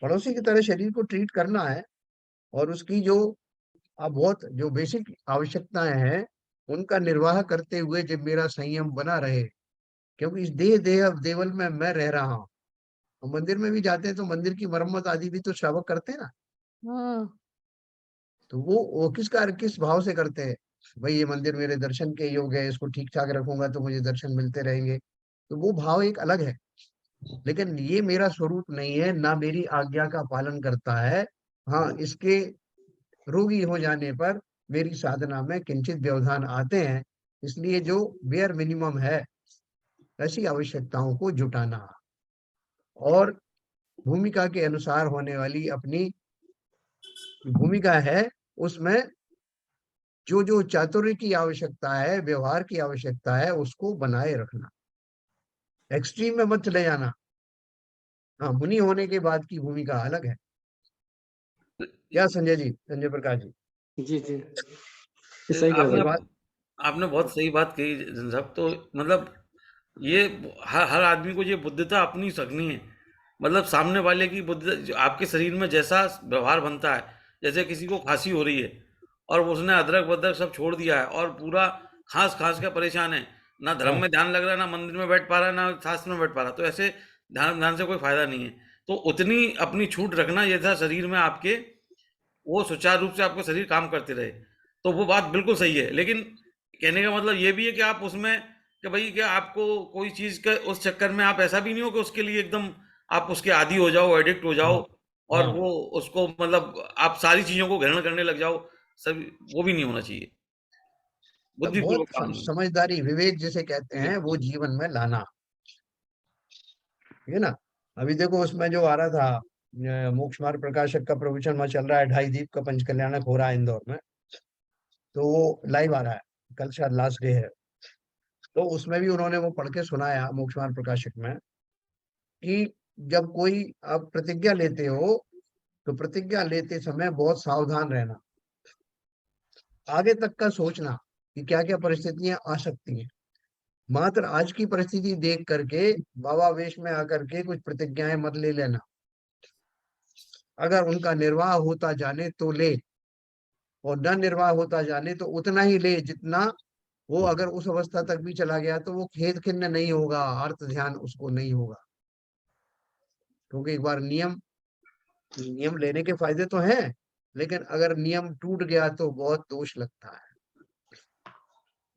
Speaker 1: पड़ोसी की तरह शरीर को ट्रीट करना है। और उसकी जो अब बहुत जो बेसिक आवश्यकताएं हैं उनका निर्वाह करते हुए जब मेरा संयम बना रहे, क्योंकि इस देह देवल में मैं रह रहा हूँ। और मंदिर में भी जाते हैं तो मंदिर की मरम्मत आदि भी तो श्रावक करते हैं ना।
Speaker 5: हम्म।
Speaker 1: तो वो किस भाव से करते हैं, भाई ये मंदिर मेरे दर्शन के योग्य है, इसको ठीक ठाक रखूंगा तो मुझे दर्शन मिलते रहेंगे। तो वो भाव एक अलग है, लेकिन ये मेरा स्वरूप नहीं है, ना मेरी आज्ञा का पालन करता है। हाँ, इसके रोगी हो जाने पर मेरी साधना में किंचित व्यवधान आते हैं। इसलिए जो बेयर मिनिमम है, ऐसी आवश्यकताओं को जुटाना और भूमिका के अनुसार होने वाली अपनी भूमिका है, उसमें जो जो चातुर्य की आवश्यकता है, व्यवहार की आवश्यकता है, उसको बनाए रखना, एक्सट्रीम में मत चले जाना। हाँ, मुनि होने के बाद की भूमिका अलग है। क्या संजय जी, संजय प्रकाश जी,
Speaker 6: जी जी, ये सही कह
Speaker 3: आपने
Speaker 1: ये
Speaker 6: रहे
Speaker 1: बात।
Speaker 3: आपने बहुत सही बात कही साहब। तो मतलब ये हर हर आदमी को ये बुद्धिता अपनी रखनी है। मतलब सामने वाले की बुद्धि, जो आपके शरीर में जैसा व्यवहार बनता है, जैसे किसी को खांसी हो रही है और उसने अदरक वदरक सब छोड़ दिया है और पूरा खांस खांस के परेशान है, ना धर्म
Speaker 1: हाँ,
Speaker 3: में ध्यान लग रहा है, ना मंदिर में बैठ पा रहा है, ना शास्त्र में बैठ पा रहा, तो ऐसे ध्यान ध्यान से कोई फायदा नहीं है। तो उतनी अपनी छूट रखना, ये था शरीर में आपके, वो सुचारू रूप से आपका शरीर काम करते रहे। तो वो बात बिल्कुल सही है, लेकिन कहने का मतलब ये भी है कि आप उसमें, कि भाई क्या आपको कोई चीज के उस चक्कर में आप ऐसा भी नहीं हो कि उसके लिए एकदम आप उसके आदी हो जाओ, एडिक्ट हो जाओ,
Speaker 1: हाँ,
Speaker 3: और
Speaker 1: हाँ,
Speaker 3: वो उसको मतलब आप सारी चीजों को ग्रहण करने लग जाओ। सब वो भी नहीं होना चाहिए,
Speaker 1: तब बहुत
Speaker 3: बुद्धिपूर्वक काम नहीं।
Speaker 1: समझदारी, विवेक जिसे कहते हैं, वो जीवन में लाना, ठीक है ना। अभी देखो उसमें जो आ रहा था, मोक्ष मार्ग प्रकाशक का प्रवचन में चल रहा है, 2.5 दीप का पंचकल्याणक हो रहा है इंदौर में। तो वो लाइव आ रहा है, कल शायद लास्ट डे है। तो उसमें भी उन्होंने वो पढ़ के सुनाया मोक्ष मार्ग प्रकाशक में, कि जब कोई आप प्रतिज्ञा लेते हो तो प्रतिज्ञा लेते समय बहुत सावधान रहना, आगे तक का सोचना कि क्या क्या परिस्थितियां आ सकती हैं। मात्र आज की परिस्थिति देख करके भावावेश में आकर के कुछ प्रतिज्ञाएं मत ले लेना। अगर उनका निर्वाह होता जाने तो ले, और न निर्वाह होता जाने तो उतना ही ले जितना वो, अगर उस अवस्था तक भी चला गया तो वो खेद खिन्न नहीं होगा, अर्थ ध्यान उसको नहीं होगा। क्योंकि एक बार नियम नियम लेने के फायदे तो हैं, लेकिन अगर नियम टूट गया तो बहुत दोष लगता है।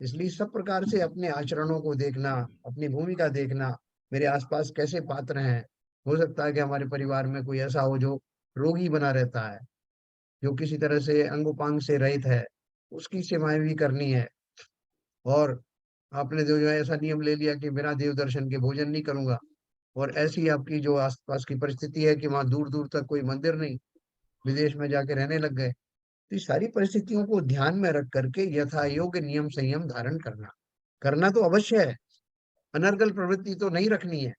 Speaker 1: इसलिए सब प्रकार से अपने आचरणों को देखना, अपनी भूमिका देखना, मेरे आसपास कैसे पात्र हैं। हो सकता है कि हमारे परिवार में कोई ऐसा हो जो रोगी बना रहता है, जो किसी तरह से अंगोपांग से रहित है, उसकी सेवाएं भी करनी है। और आपने जो है ऐसा नियम ले लिया कि बिना देव दर्शन के भोजन नहीं करूंगा, और ऐसी आपकी जो आसपास की परिस्थिति है कि वहां दूर दूर तक कोई मंदिर नहीं, विदेश में जाके रहने लग गए, तो इस सारी परिस्थितियों को ध्यान में रख करके यथा योग्य नियम संयम धारण करना, करना तो अवश्य है। अनर्गल प्रवृत्ति तो नहीं रखनी है,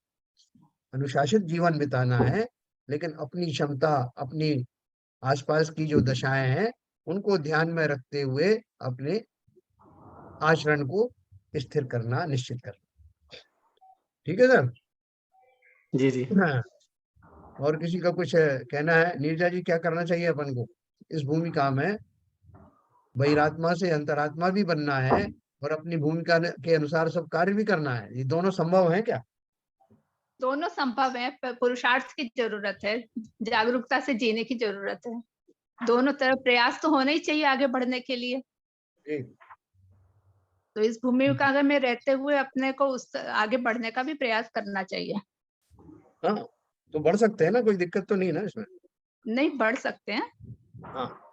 Speaker 1: अनुशासित जीवन बिताना है, लेकिन अपनी क्षमता, अपनी आसपास की जो दशाएं हैं उनको ध्यान में रखते हुए अपने आचरण को स्थिर करना, निश्चित करना। ठीक है सर?
Speaker 6: जी जी।
Speaker 1: हाँ। और किसी का कुछ कहना है? नीरजा जी, क्या करना चाहिए अपन को इस भूमिका में? बहिरात्मा से अंतरात्मा भी बनना है और अपनी भूमिका के अनुसार सब कार्य भी करना है। ये दोनों संभव है क्या?
Speaker 7: दोनों संभव है, पर पुरुषार्थ की जरूरत है, जागरूकता से जीने की जरूरत है। दोनों तरफ प्रयास तो होना ही चाहिए आगे बढ़ने के लिए।
Speaker 1: जी।
Speaker 7: तो इस भूमिका में रहते हुए अपने को उस आगे बढ़ने का भी प्रयास करना चाहिए।
Speaker 1: हाँ, तो बढ़ सकते हैं ना, कोई दिक्कत तो नहीं ना इसमें?
Speaker 7: नहीं, बढ़ सकते हैं।
Speaker 1: हाँ।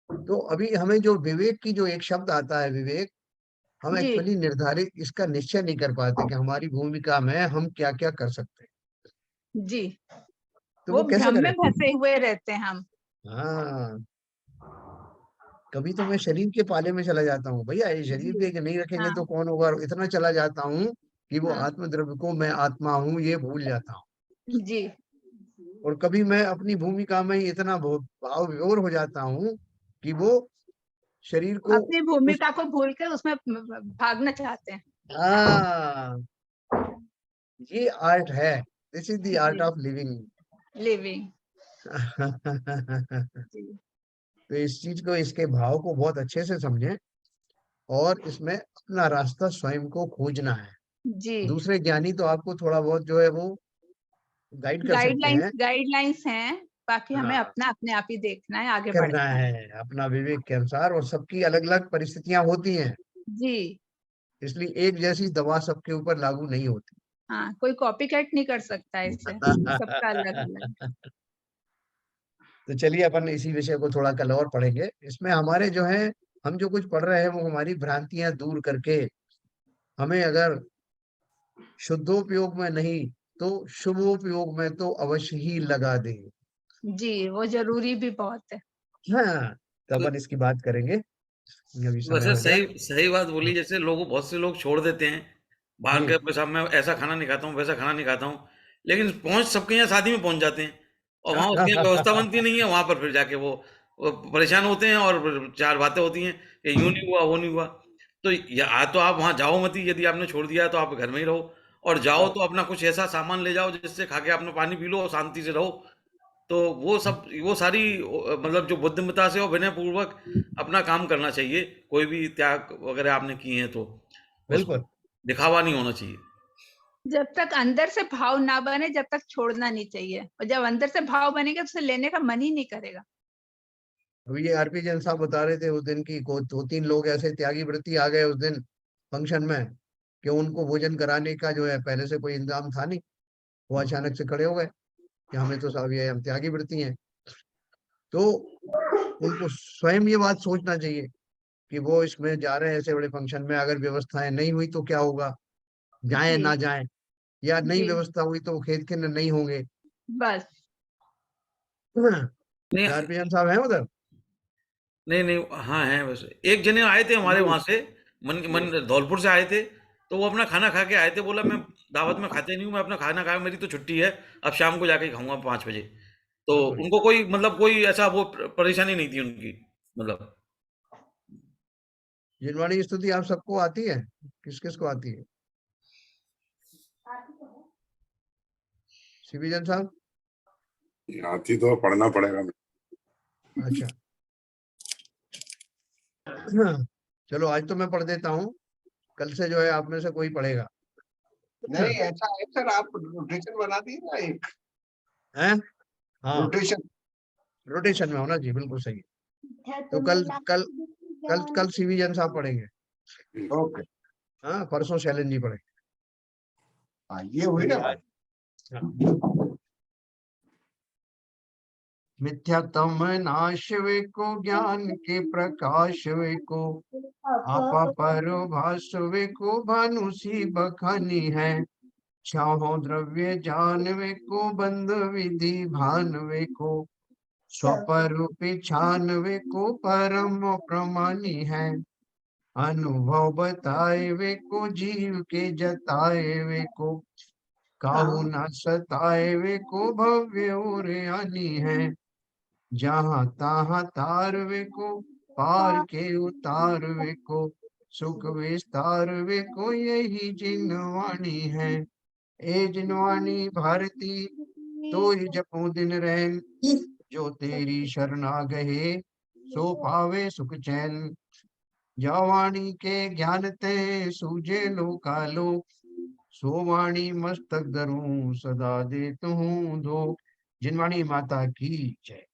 Speaker 1: तो अभी हमें जो विवेक की जो एक शब्द आता है, विवेक, हम
Speaker 7: जी
Speaker 1: एक्चुअली निर्धारित इसका निश्चय नहीं कर पाते कि हमारी भूमिका में हम क्या क्या कर सकते हैं।
Speaker 7: जी,
Speaker 1: तो
Speaker 7: वो
Speaker 1: वो कैसे
Speaker 7: भ्रम में
Speaker 1: करें?
Speaker 7: फंसे हुए रहते हैं हम।
Speaker 1: हाँ, कभी तो मैं शरीर के पाले में चला जाता हूँ, भैया ये शरीर
Speaker 7: जी
Speaker 1: पे नहीं रखेंगे
Speaker 7: हाँ
Speaker 1: तो कौन होगा, और इतना चला जाता हूँ कि वो
Speaker 7: हाँ
Speaker 1: आत्मद्रव्य को मैं आत्मा हूँ ये भूल जाता हूँ।
Speaker 7: जी।
Speaker 1: और कभी मैं अपनी भूमिका में ही इतना भाव विभोर हो जाता हूँ कि वो शरीर को
Speaker 7: अपनी
Speaker 1: उस
Speaker 7: भूमिका को भूल कर उसमें भागना चाहते हैं।
Speaker 1: हाँ, ये आर्ट है। दिस इज द आर्ट
Speaker 7: जी,
Speaker 1: ऑफ लिविंग।
Speaker 7: लिविंग। जी
Speaker 1: तो इस चीज को, इसके भाव को बहुत अच्छे से समझें और इसमें अपना रास्ता स्वयं को खोजना है।
Speaker 7: जी।
Speaker 1: दूसरे ज्ञानी तो आपको थोड़ा बहुत जो है वो गाइड कर सकते हैं।
Speaker 7: गाइडलाइंस हैं, बाकी हमें
Speaker 1: हाँ,
Speaker 7: अपना अपने आप ही देखना है, आगे
Speaker 1: करना
Speaker 7: बढ़ना है।
Speaker 1: है अपना विवेक के अनुसार, और सबकी अलग अलग परिस्थितियां होती हैं,
Speaker 7: जी
Speaker 1: इसलिए एक जैसी दवा सबके ऊपर लागू नहीं होती।
Speaker 7: हाँ, कोई कॉपी कैट नहीं कर सकता है इससे, सबका अलग अलग।
Speaker 1: तो चलिए अपन इसी विषय को थोड़ा कल और पढ़ेंगे। इसमें हमारे जो है, हम जो कुछ पढ़ रहे हैं वो हमारी भ्रांतियां दूर करके हमें अगर शुद्धोपयोग में नहीं तो शुभोपयोग में तो अवश्य ही लगा दे।
Speaker 7: जी, वो जरूरी भी बहुत है।
Speaker 1: हाँ, तो अपन इसकी बात करेंगे। अभी समय
Speaker 3: वैसे
Speaker 1: हो गया।
Speaker 3: सही सही बात बोली। जैसे लोग, बहुत से लोग छोड़ देते हैं बाहर
Speaker 1: जी।
Speaker 3: के, साहब मैं ऐसा खाना नहीं खाता हूँ, वैसा खाना नहीं खाता हूँ, लेकिन पहुंच सबके यहाँ शादी में पहुंच जाते हैं और वहां उसकी व्यवस्था बनती नहीं है। वहां पर फिर जाके वो परेशान होते हैं और चार बातें होती हैं कि यूं नहीं हुआ, वो नहीं हुआ। तो या तो आप वहां जाओ मत ही, यदि आपने छोड़ दिया तो आप घर में ही रहो, और जाओ तो अपना कुछ ऐसा सामान ले जाओ जिससे खा के अपना पानी पी लो और शांति से रहो। तो वो सारी मतलब जो बुद्धिमत्ता से और विनय पूर्वक अपना काम करना चाहिए। कोई भी त्याग वगैरह आपने किए हैं तो उसमें
Speaker 1: बिल्कुल।
Speaker 3: दिखावा नहीं होना चाहिए।
Speaker 7: जब तक अंदर से भाव ना बने, जब तक छोड़ना नहीं चाहिए, और जब अंदर से भाव बनेगा तो उसे लेने का मन ही नहीं करेगा।
Speaker 1: अभी ये आरपी जैन साहब बता रहे थे उस दिन की, को दो तीन लोग ऐसे त्यागी वृत्ति आ गए उस दिन फंक्शन में कि उनको भोजन कराने का जो है पहले से कोई इंतजाम था नहीं। वो अचानक से खड़े हो गए कि हमें तो साहब ये हम त्यागी वृत्ति हैं। तो उनको स्वयं ये बात सोचना चाहिए कि वो इसमें जा रहे हैं ऐसे बड़े फंक्शन में, अगर व्यवस्थाएं नहीं हुई तो क्या होगा, जाएं
Speaker 7: जी
Speaker 1: ना जाएं, या नई
Speaker 7: जी,
Speaker 1: व्यवस्था हुई तो वो खेत के नहीं होंगे।
Speaker 7: बस।
Speaker 3: नहीं
Speaker 1: आरपी जैन साहब हैं उधर?
Speaker 3: नहीं नहीं, हाँ है। वैसे एक जने आए थे हमारे वहां से, मन धौलपुर से आए थे। तो वो अपना खाना खा के आए थे, बोला मैं दावत में खाते नहीं हूँ, मैं अपना खाना खाया, मेरी तो छुट्टी है, अब शाम को जाके खाऊंगा 5 बजे। तो
Speaker 1: बिल्कुल।
Speaker 3: उनको कोई मतलब कोई ऐसा वो परेशानी नहीं थी उनकी, मतलब।
Speaker 1: जिनवाणी स्तुति आप सबको आती है? किस किस को आती है? सीबी जैन साहब?
Speaker 2: आती तो पढ़ना पड़ेगा।
Speaker 1: अच्छा। चलो आज तो मैं पढ़ देता हूँ, कल से जो है आप में से कोई पढ़ेगा।
Speaker 8: नहीं ऐसा है सर, आप रोटेशन बना दिए ना एक।
Speaker 1: हैं? हाँ,
Speaker 8: रोटेशन।
Speaker 1: रोटेशन में होना जी, बिल्कुल सही है। तो कल कल कल कल सीवी जैन साहब पढ़ेंगे।
Speaker 8: ओके।
Speaker 1: हाँ, परसों शैलेंद्र जी पढ़ेंगे।
Speaker 8: हाँ ये हुई ना बात।
Speaker 1: हाँ। मिथ्यातम नाश वे को, ज्ञान के प्रकाश वे को, आपा पर भास वे को, भानु सी बखानी है, छाहो द्रव्य जानवे को, बंद विधि भानवे को, स्वरूपी छानवे को, परम प्रमाणी है, अनुभव बताए वे को, जीव के जताए वे को, काहू न सताए वे को, भव्य और आनी है, जहाँ तहाँ तारवे को, पार के उतारवे को, सुख विस्तारवे को, यही जिनवाणी है। ए जिनवाणी भारती, तो ही जपो दिन रैन, जो तेरी शरणा गए, सो पावे सुख चैन। जावाणी के ज्ञान ते, सूझे लो कालो, सो वाणी मस्तक धरूं, सदा देत हूँ दो। जिनवाणी माता की जय।